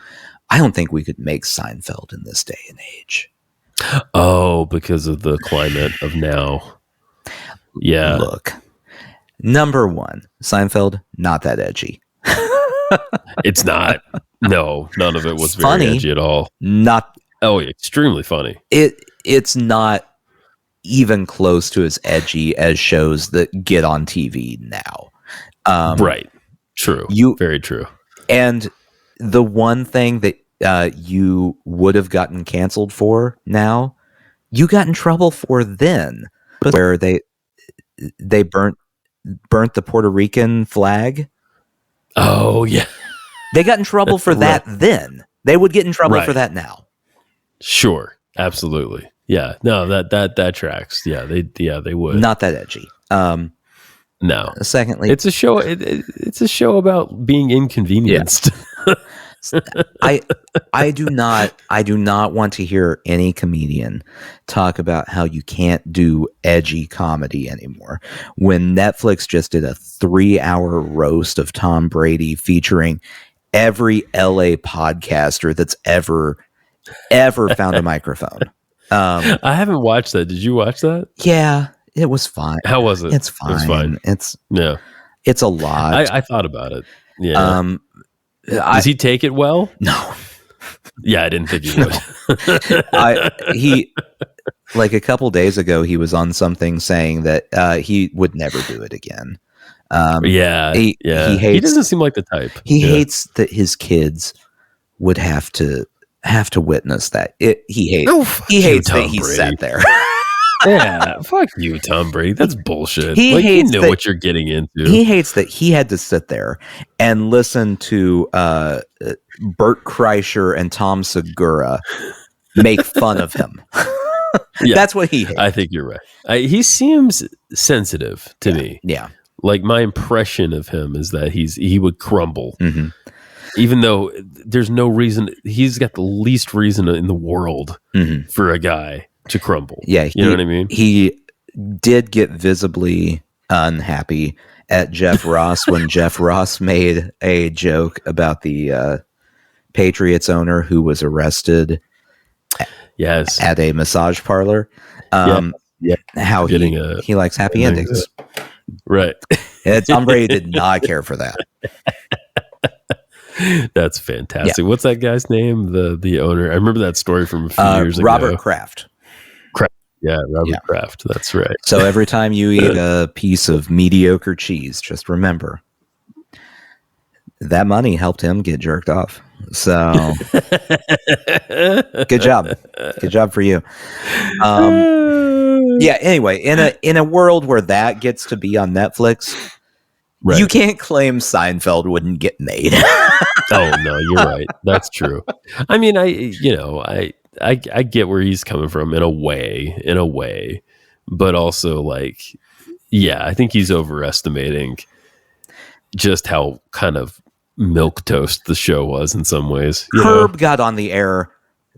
[SPEAKER 2] I don't think we could make Seinfeld in this day and age.
[SPEAKER 1] Oh, because of the climate of now. Yeah.
[SPEAKER 2] Look, number one, Seinfeld, not that edgy.
[SPEAKER 1] It's not. No, none of it was very edgy at all. Extremely funny.
[SPEAKER 2] It's not even close to as edgy as shows that get on TV now.
[SPEAKER 1] Right. True. Very true.
[SPEAKER 2] And the one thing that you would have gotten canceled for now, you got in trouble for then, where they burnt the Puerto Rican flag.
[SPEAKER 1] Oh yeah,
[SPEAKER 2] they got in trouble for that then. They would get in trouble for that now.
[SPEAKER 1] Sure, absolutely. Yeah, no, that tracks. Yeah, they would.
[SPEAKER 2] Not that edgy.
[SPEAKER 1] No.
[SPEAKER 2] Secondly,
[SPEAKER 1] it's a show. It's a show about being inconvenienced.
[SPEAKER 2] Yeah. I do not want to hear any comedian talk about how you can't do edgy comedy anymore. When Netflix just did a 3-hour roast of Tom Brady featuring every LA podcaster that's ever found a microphone.
[SPEAKER 1] I haven't watched that. Did you watch that?
[SPEAKER 2] Yeah, it was fine.
[SPEAKER 1] How was it?
[SPEAKER 2] It's fine.
[SPEAKER 1] It was fine.
[SPEAKER 2] It's a lot.
[SPEAKER 1] I thought about it. Yeah. Does he take it well?
[SPEAKER 2] No.
[SPEAKER 1] Yeah, I didn't think he would.
[SPEAKER 2] He like a couple days ago, he was on something saying that he would never do it again. He hates,
[SPEAKER 1] he doesn't seem like the type.
[SPEAKER 2] He hates that his kids would have to witness that. He hates that he sat there.
[SPEAKER 1] Yeah, fuck you, Tom Brady. That's bullshit.
[SPEAKER 2] He hates
[SPEAKER 1] you know what you're getting into.
[SPEAKER 2] He hates that he had to sit there and listen to Bert Kreischer and Tom Segura make fun of him.
[SPEAKER 1] Yeah,
[SPEAKER 2] that's what he hates.
[SPEAKER 1] I think you're right. He seems sensitive to me.
[SPEAKER 2] Yeah,
[SPEAKER 1] like my impression of him is that he would crumble, even though there's no reason. He's got the least reason in the world for a guy to crumble.
[SPEAKER 2] Yeah,
[SPEAKER 1] you know what I mean?
[SPEAKER 2] He did get visibly unhappy at Jeff Ross when Jeff Ross made a joke about the Patriots owner who was arrested at a massage parlor. How he likes happy endings.
[SPEAKER 1] Right.
[SPEAKER 2] Tom Brady did not care for that.
[SPEAKER 1] That's fantastic. What's that guy's name? The owner. I remember that story from a few years ago.
[SPEAKER 2] Robert Kraft.
[SPEAKER 1] Yeah, Robert Kraft. That's right.
[SPEAKER 2] So every time you eat a piece of mediocre cheese, just remember that money helped him get jerked off. So good job. Good job for you. Anyway, in a world where that gets to be on Netflix, you can't claim Seinfeld wouldn't get made.
[SPEAKER 1] Oh no, you're right. That's true. I mean, I get where he's coming from in a way, but also like, I think he's overestimating just how kind of milquetoast the show was in some ways.
[SPEAKER 2] Curb got on the air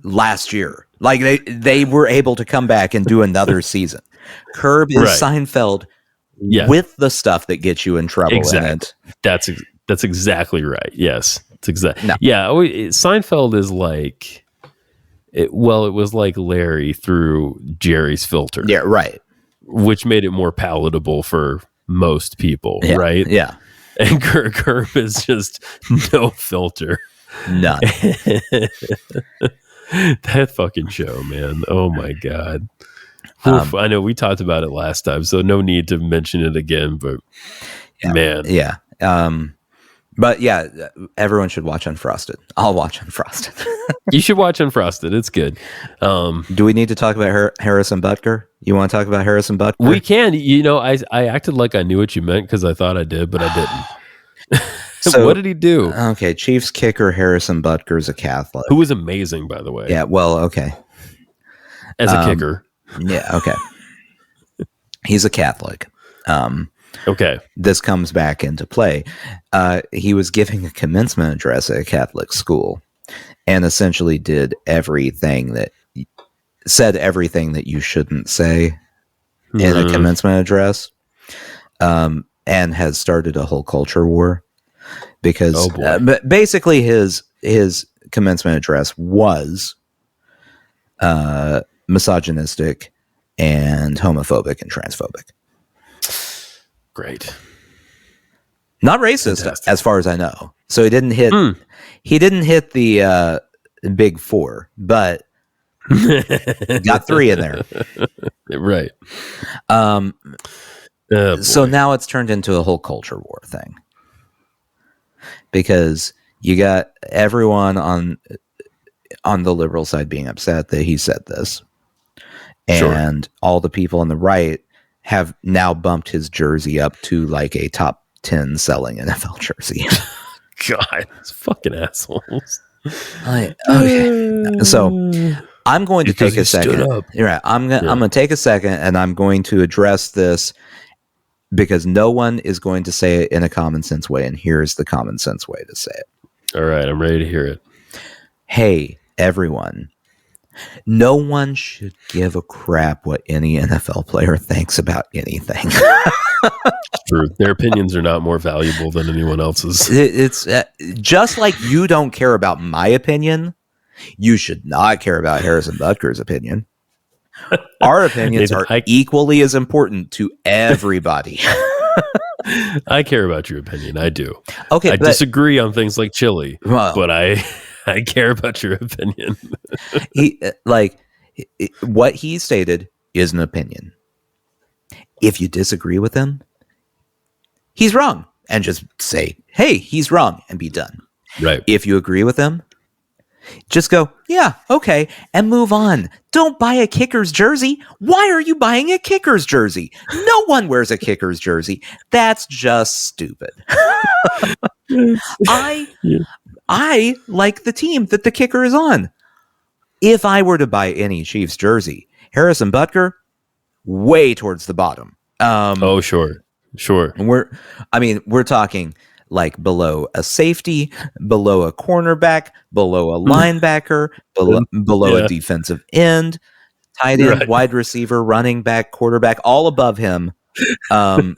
[SPEAKER 2] last year. Like they were able to come back and do another season. Curb is Seinfeld with the stuff that gets you in trouble in it.
[SPEAKER 1] That's exactly right. Yes, it's exactly. Yeah, Seinfeld is like. It was like Larry through Jerry's filter.
[SPEAKER 2] Yeah, right.
[SPEAKER 1] Which made it more palatable for most people, right?
[SPEAKER 2] Yeah.
[SPEAKER 1] And Curb is just no filter.
[SPEAKER 2] None.
[SPEAKER 1] That fucking show, man. Oh my God. I know we talked about it last time, so no need to mention it again, but man.
[SPEAKER 2] Yeah. But everyone should watch Unfrosted. I'll watch Unfrosted.
[SPEAKER 1] You should watch Unfrosted. It's good.
[SPEAKER 2] Do we need to talk about Harrison Butker? You want to talk about Harrison Butker?
[SPEAKER 1] We can. I acted like I knew what you meant because I thought I did, but I didn't.
[SPEAKER 2] So,
[SPEAKER 1] what did he do?
[SPEAKER 2] Okay, Chiefs kicker Harrison Butker's a Catholic.
[SPEAKER 1] Who was amazing, by the way.
[SPEAKER 2] Yeah, well, okay.
[SPEAKER 1] As a kicker.
[SPEAKER 2] Yeah, okay. He's a Catholic.
[SPEAKER 1] Okay.
[SPEAKER 2] This comes back into play. He was giving a commencement address at a Catholic school and essentially said everything that you shouldn't say in a commencement address, and has started a whole culture war because basically his commencement address was misogynistic and homophobic and transphobic.
[SPEAKER 1] Great.
[SPEAKER 2] Not racist. Fantastic. As far as I know. So he didn't hit the big four, but got 3 in there.
[SPEAKER 1] Right.
[SPEAKER 2] So now it's turned into a whole culture war thing. Because you got everyone on the liberal side being upset that he said this. And all the people on the right have now bumped his jersey up to like a top 10 selling NFL jersey.
[SPEAKER 1] God, it's fucking assholes.
[SPEAKER 2] Okay. So I'm going to take a second. You're right. I'm going to take a second and I'm going to address this because no one is going to say it in a common sense way. And here's the common sense way to say it.
[SPEAKER 1] All right. I'm ready to hear it.
[SPEAKER 2] Hey, everyone. No one should give a crap what any NFL player thinks about anything.
[SPEAKER 1] True. Their opinions are not more valuable than anyone else's.
[SPEAKER 2] It's just like you don't care about my opinion. You should not care about Harrison Butker's opinion. Our opinions are equally as important to everybody.
[SPEAKER 1] I care about your opinion. I do.
[SPEAKER 2] Okay,
[SPEAKER 1] I disagree on things like chili, but I care about your opinion.
[SPEAKER 2] What he stated is an opinion. If you disagree with him, he's wrong, and just say, "Hey, he's wrong," and be done.
[SPEAKER 1] Right.
[SPEAKER 2] If you agree with him, just go, "Yeah, okay," and move on. Don't buy a Kickers jersey. Why are you buying a Kickers jersey? No one wears a Kickers jersey. That's just stupid. I like the team that the kicker is on. If I were to buy any Chiefs jersey, Harrison Butker, way towards the bottom.
[SPEAKER 1] Sure.
[SPEAKER 2] We're talking like below a safety, below a cornerback, below a linebacker, below a defensive end, tight end, wide receiver, running back, quarterback, all above him, above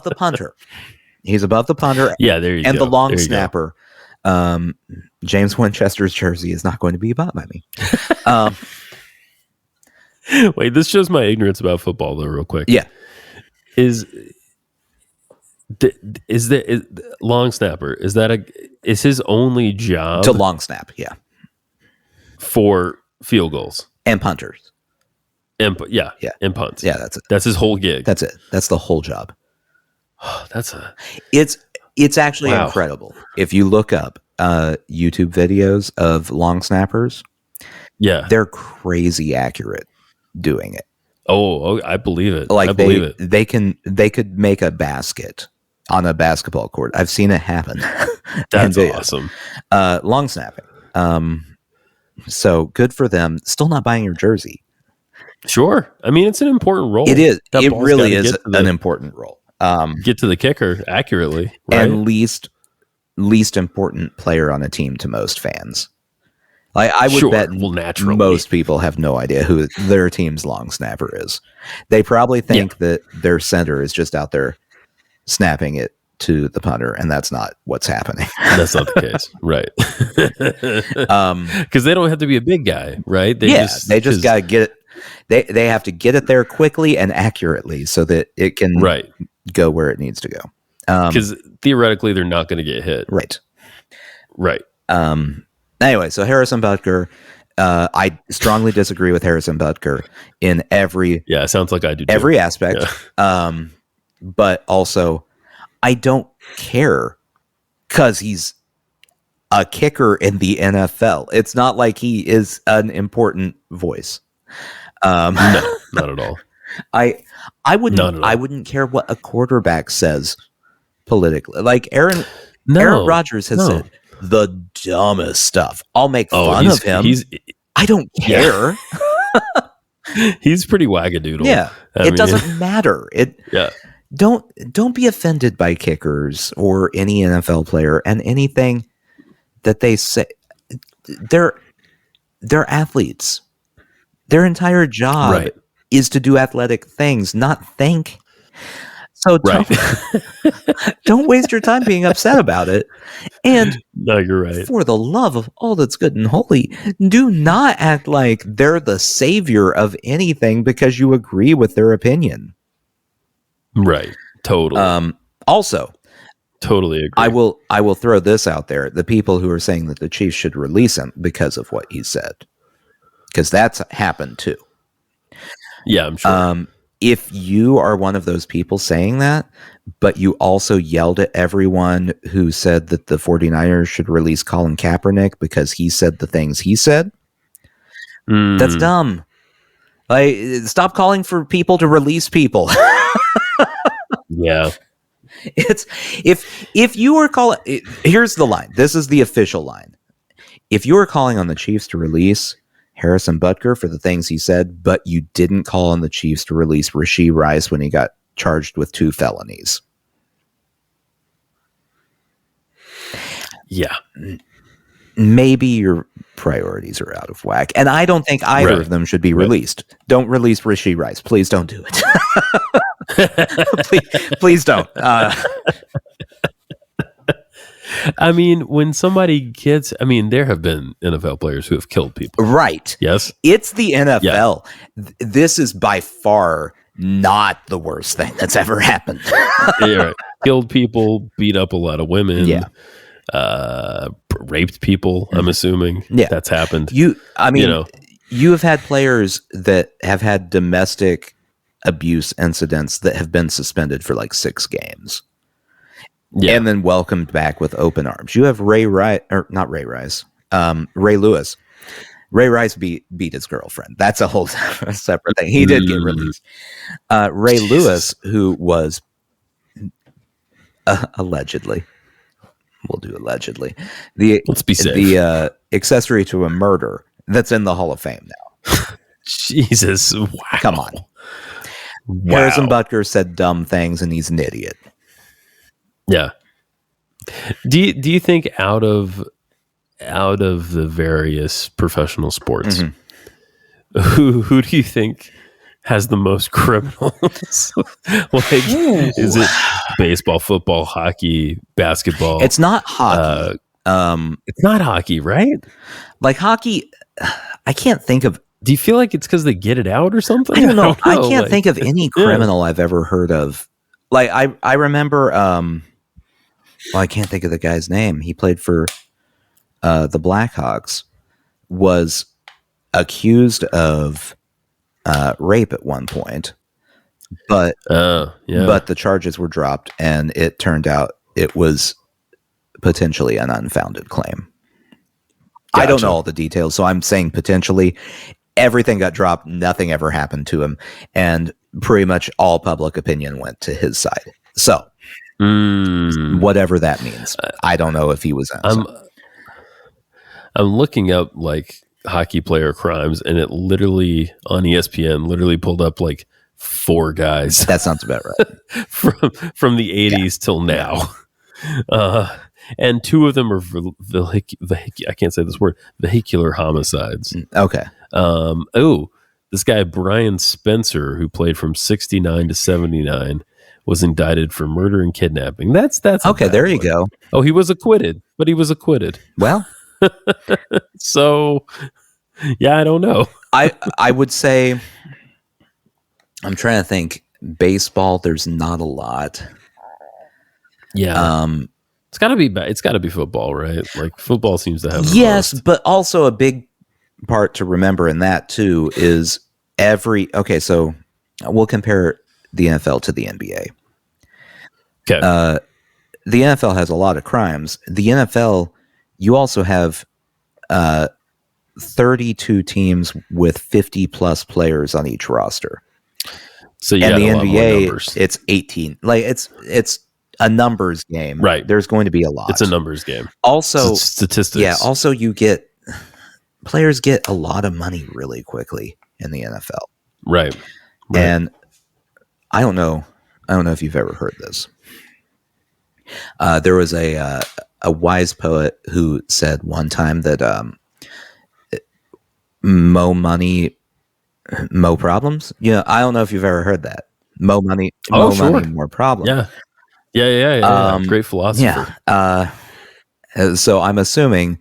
[SPEAKER 2] the punter. He's above the punter.
[SPEAKER 1] Yeah, there you go.
[SPEAKER 2] And the long snapper. James Winchester's jersey is not going to be bought by me.
[SPEAKER 1] Wait, this shows my ignorance about football, though, real quick.
[SPEAKER 2] Yeah.
[SPEAKER 1] Is long snapper? Is his only job
[SPEAKER 2] to long snap? Yeah.
[SPEAKER 1] For field goals
[SPEAKER 2] and punters.
[SPEAKER 1] And punts.
[SPEAKER 2] Yeah, that's it.
[SPEAKER 1] That's his whole gig.
[SPEAKER 2] That's it. That's the whole job. It's actually incredible. If you look up YouTube videos of long snappers, they're crazy accurate doing it.
[SPEAKER 1] Oh, I believe it.
[SPEAKER 2] Like
[SPEAKER 1] I believe it.
[SPEAKER 2] They could make a basket on a basketball court. I've seen it happen.
[SPEAKER 1] That's awesome.
[SPEAKER 2] Long snapping. So good for them. Still not buying your jersey.
[SPEAKER 1] Sure. I mean, it's an important role.
[SPEAKER 2] It is. It really is an important role.
[SPEAKER 1] Get to the kicker accurately, right?
[SPEAKER 2] And least important player on a team to most fans. I would bet
[SPEAKER 1] naturally
[SPEAKER 2] most people have no idea who their team's long snapper is. They probably think that their center is just out there snapping it to the punter, and that's not what's happening.
[SPEAKER 1] That's not the case, right? Because they don't have to be a big guy, right? They
[SPEAKER 2] just got to get it. They have to get it there quickly and accurately so that it can go where it needs to go.
[SPEAKER 1] Because theoretically, they're not going to get hit. Right.
[SPEAKER 2] Anyway, so Harrison Butker, I strongly disagree with Harrison Butker in every
[SPEAKER 1] it sounds like I do too.
[SPEAKER 2] Every aspect. Yeah. But also, I don't care because he's a kicker in the NFL. It's not like he is an important voice.
[SPEAKER 1] No, not at all.
[SPEAKER 2] I wouldn't care what a quarterback says politically. Like Aaron Rodgers has said the dumbest stuff. I'll make fun of him. I don't care.
[SPEAKER 1] He's pretty wagadoodle.
[SPEAKER 2] Yeah, it doesn't matter. Don't be offended by kickers or any NFL player and anything that they say. They're athletes. Their entire job is to do athletic things, not think. So don't waste your time being upset about it. And
[SPEAKER 1] no, you're right.
[SPEAKER 2] For the love of all that's good and holy, do not act like they're the savior of anything because you agree with their opinion.
[SPEAKER 1] Right. Totally.
[SPEAKER 2] Also,
[SPEAKER 1] totally agree.
[SPEAKER 2] I will throw this out there. The people who are saying that the Chiefs should release him because of what he said. Because that's happened too.
[SPEAKER 1] Yeah, I'm sure.
[SPEAKER 2] If you are one of those people saying that, but you also yelled at everyone who said that the 49ers should release Colin Kaepernick because he said the things he said, that's dumb. Like, stop calling for people to release people.
[SPEAKER 1] Yeah.
[SPEAKER 2] It's if you were calling, here's the line. This is the official line. If you were calling on the Chiefs to release Harrison Butker for the things he said, but you didn't call on the Chiefs to release Rashee Rice when he got charged with 2 felonies.
[SPEAKER 1] Yeah.
[SPEAKER 2] Maybe your priorities are out of whack. And I don't think either of them should be released. Don't release Rashee Rice. Please don't do it. please don't.
[SPEAKER 1] I mean, when somebody gets, there have been NFL players who have killed people.
[SPEAKER 2] Right.
[SPEAKER 1] Yes.
[SPEAKER 2] It's the NFL. Yeah. This is by far not the worst thing that's ever happened.
[SPEAKER 1] Yeah, right. Killed people, beat up a lot of women.
[SPEAKER 2] Yeah.
[SPEAKER 1] Raped people, I'm assuming.
[SPEAKER 2] Yeah.
[SPEAKER 1] That's happened.
[SPEAKER 2] You have had players that have had domestic abuse incidents that have been suspended for like 6 games. Yeah. And then welcomed back with open arms. You have Ray Lewis. Ray Rice beat his girlfriend. That's a whole separate thing. He did get released. Ray Lewis, who was allegedly, we'll do allegedly,
[SPEAKER 1] let's be safe,
[SPEAKER 2] the accessory to a murder that's in the Hall of Fame now.
[SPEAKER 1] Jesus, wow.
[SPEAKER 2] Come on. Wow. Harrison Butker said dumb things, and he's an idiot.
[SPEAKER 1] Yeah. Do you think out of the various professional sports, who do you think has the most criminals? Like, is it baseball, football, hockey, basketball?
[SPEAKER 2] It's not hockey.
[SPEAKER 1] It's not hockey, right?
[SPEAKER 2] Like hockey, I can't think of.
[SPEAKER 1] Do you feel like it's because they get it out or something?
[SPEAKER 2] I don't know. I can't think of any criminal I've ever heard of. Like I remember. I can't think of the guy's name. He played for the Blackhawks. Was accused of rape at one point, but the charges were dropped, and it turned out it was potentially an unfounded claim. Gotcha. I don't know all the details, so I'm saying potentially. Everything got dropped. Nothing ever happened to him, and pretty much all public opinion went to his side. So. Whatever that means. I don't know if he was
[SPEAKER 1] I'm looking up like hockey player crimes, and it literally on ESPN pulled up like 4 guys.
[SPEAKER 2] That sounds about right.
[SPEAKER 1] from the 80s till now. And 2 of them are I can't say this word, vehicular homicides.
[SPEAKER 2] Okay.
[SPEAKER 1] This guy Brian Spencer, who played from 69 to 79, was indicted for murder and kidnapping. That's
[SPEAKER 2] okay. There you go.
[SPEAKER 1] Oh, he was acquitted, but he was acquitted.
[SPEAKER 2] Well,
[SPEAKER 1] so yeah, I don't know.
[SPEAKER 2] I would say I'm trying to think. Baseball, there's not a lot.
[SPEAKER 1] Yeah. It's got to be football, right? Like football seems to have
[SPEAKER 2] most. But also a big part to remember in that too is so we'll compare the NFL to the NBA.
[SPEAKER 1] Okay.
[SPEAKER 2] The NFL has a lot of crimes. The NFL, you also have 32 teams with 50 plus players on each roster.
[SPEAKER 1] So
[SPEAKER 2] and the NBA, it's 18. Like it's a numbers game.
[SPEAKER 1] Right.
[SPEAKER 2] There's going to be a lot.
[SPEAKER 1] It's a numbers game.
[SPEAKER 2] Also,
[SPEAKER 1] statistics.
[SPEAKER 2] Yeah. Also, players get a lot of money really quickly in the NFL.
[SPEAKER 1] Right.
[SPEAKER 2] And I don't know if you've ever heard this. There was a wise poet who said one time that mo money, mo problems. Yeah, I don't know if you've ever heard that. Mo money, money, more problems.
[SPEAKER 1] Yeah. Great philosopher.
[SPEAKER 2] Yeah. So I'm assuming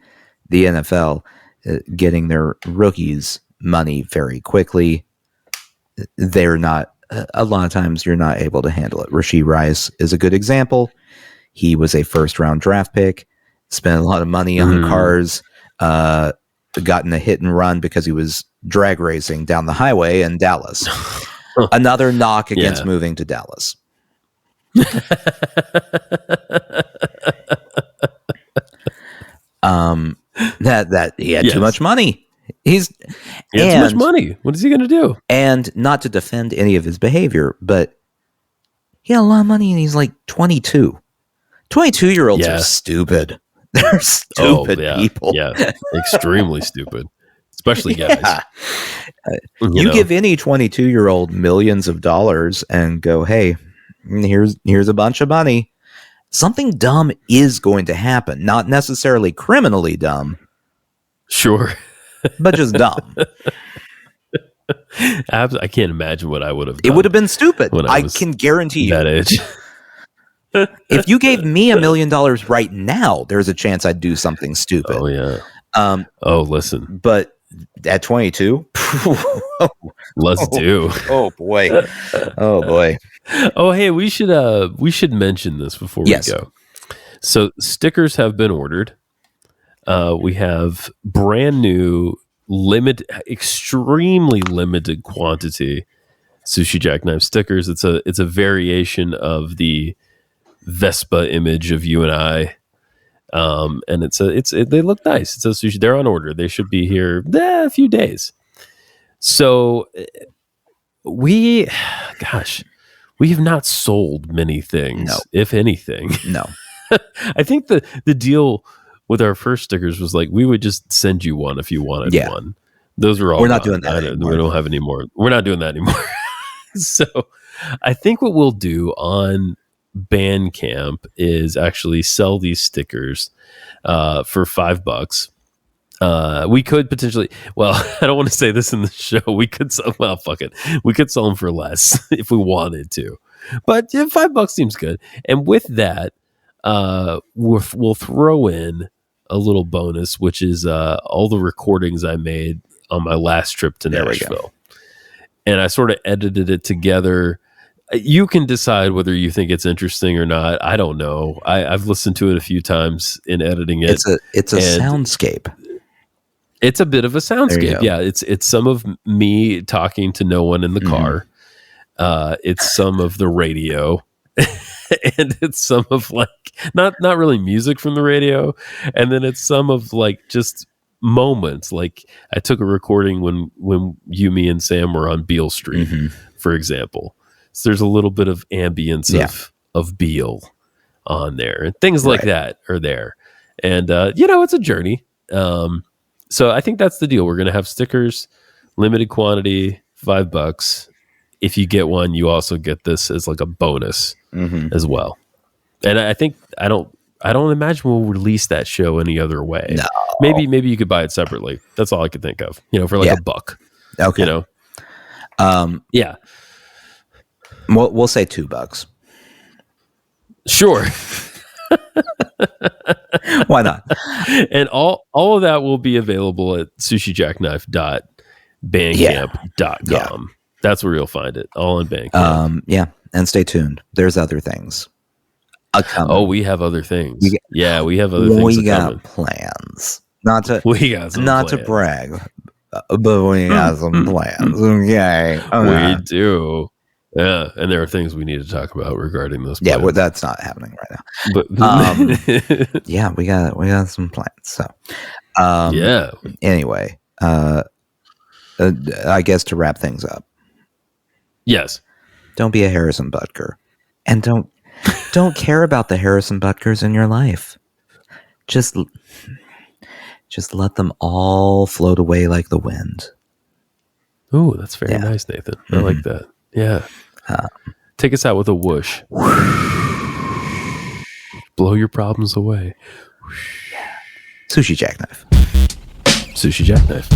[SPEAKER 2] the NFL getting their rookies money very quickly. They're not. A lot of times you're not able to handle it. Rashee Rice is a good example. He was a first-round draft pick, spent a lot of money on cars, got in a hit and run because he was drag racing down the highway in Dallas. Another knock against moving to Dallas. That he had too much money. He had
[SPEAKER 1] too much money. What is he going to do?
[SPEAKER 2] And not to defend any of his behavior, but he had a lot of money and he's like 22. 22-year-olds are stupid. They're stupid people.
[SPEAKER 1] Yeah, extremely stupid. Especially guys.
[SPEAKER 2] You give any 22-year-old millions of dollars and go, hey, here's a bunch of money. Something dumb is going to happen. Not necessarily criminally dumb.
[SPEAKER 1] Sure.
[SPEAKER 2] But just dumb.
[SPEAKER 1] I can't imagine what I would have done.
[SPEAKER 2] It would have been stupid. I can guarantee you.
[SPEAKER 1] That age.
[SPEAKER 2] If you gave me $1 million right now, there's a chance I'd do something stupid.
[SPEAKER 1] Oh, yeah. Listen.
[SPEAKER 2] But at 22?
[SPEAKER 1] Let's do.
[SPEAKER 2] Oh, boy. Oh, boy.
[SPEAKER 1] Oh, hey, we should mention this before we go. So stickers have been ordered. We have brand new, extremely limited quantity Sushi Jackknife stickers. It's a variation of the Vespa image of you and I, and they look nice. It says sushi. They're on order. They should be here a few days. So we have not sold many things, if anything.
[SPEAKER 2] No.
[SPEAKER 1] I think the deal with our first stickers was like we would just send you one if you wanted one. Those were all.
[SPEAKER 2] We're not doing that anymore.
[SPEAKER 1] We don't have any more. We're not doing that anymore. So I think what we'll do on Bandcamp is actually sell these stickers for $5. We could potentially, I don't want to say this in the show. We could sell, fuck it. We could sell them for less if we wanted to, but $5 seems good. And with that, we'll throw in a little bonus, which is all the recordings I made on my last trip to Nashville. And I sort of edited it together. You can decide whether you think it's interesting or not. I don't know. I've listened to it a few times in editing it.
[SPEAKER 2] It's a soundscape.
[SPEAKER 1] It's a bit of a soundscape. Yeah, it's some of me talking to no one in the car. It's some of the radio, and it's some of like not really music from the radio, and then it's some of like just moments. Like I took a recording when you, me, and Sam were on Beale Street, for example. So there's a little bit of ambience of Beale on there, and things like that are there. And it's a journey. So I think that's the deal. We're going to have stickers, limited quantity, $5. If you get one, you also get this as like a bonus as well. And I think I don't imagine we'll release that show any other way.
[SPEAKER 2] No.
[SPEAKER 1] Maybe you could buy it separately. That's all I could think of. For like $1.
[SPEAKER 2] Okay.
[SPEAKER 1] Yeah.
[SPEAKER 2] We'll say $2.
[SPEAKER 1] Sure.
[SPEAKER 2] Why not?
[SPEAKER 1] And all of that will be available at sushijackknife.bandcamp.com.
[SPEAKER 2] Yeah.
[SPEAKER 1] That's where you'll find it. All on Bandcamp.
[SPEAKER 2] And stay tuned. There's other things.
[SPEAKER 1] Oh, we have other things. We have other things.
[SPEAKER 2] We got plans. Not to brag, but we got some plans. Okay.
[SPEAKER 1] We do. Yeah, and there are things we need to talk about regarding those plans.
[SPEAKER 2] Yeah, well, that's not happening right now. But we got some plans. So, Anyway, I guess to wrap things up.
[SPEAKER 1] Yes.
[SPEAKER 2] Don't be a Harrison Butker, and don't Don't care about the Harrison Butkers in your life. Just let them all float away like the wind.
[SPEAKER 1] Ooh, that's very nice, Nathan. I like that. Yeah. Take us out with a whoosh. Blow your problems away.
[SPEAKER 2] Sushi jackknife.
[SPEAKER 1] Sushi jackknife.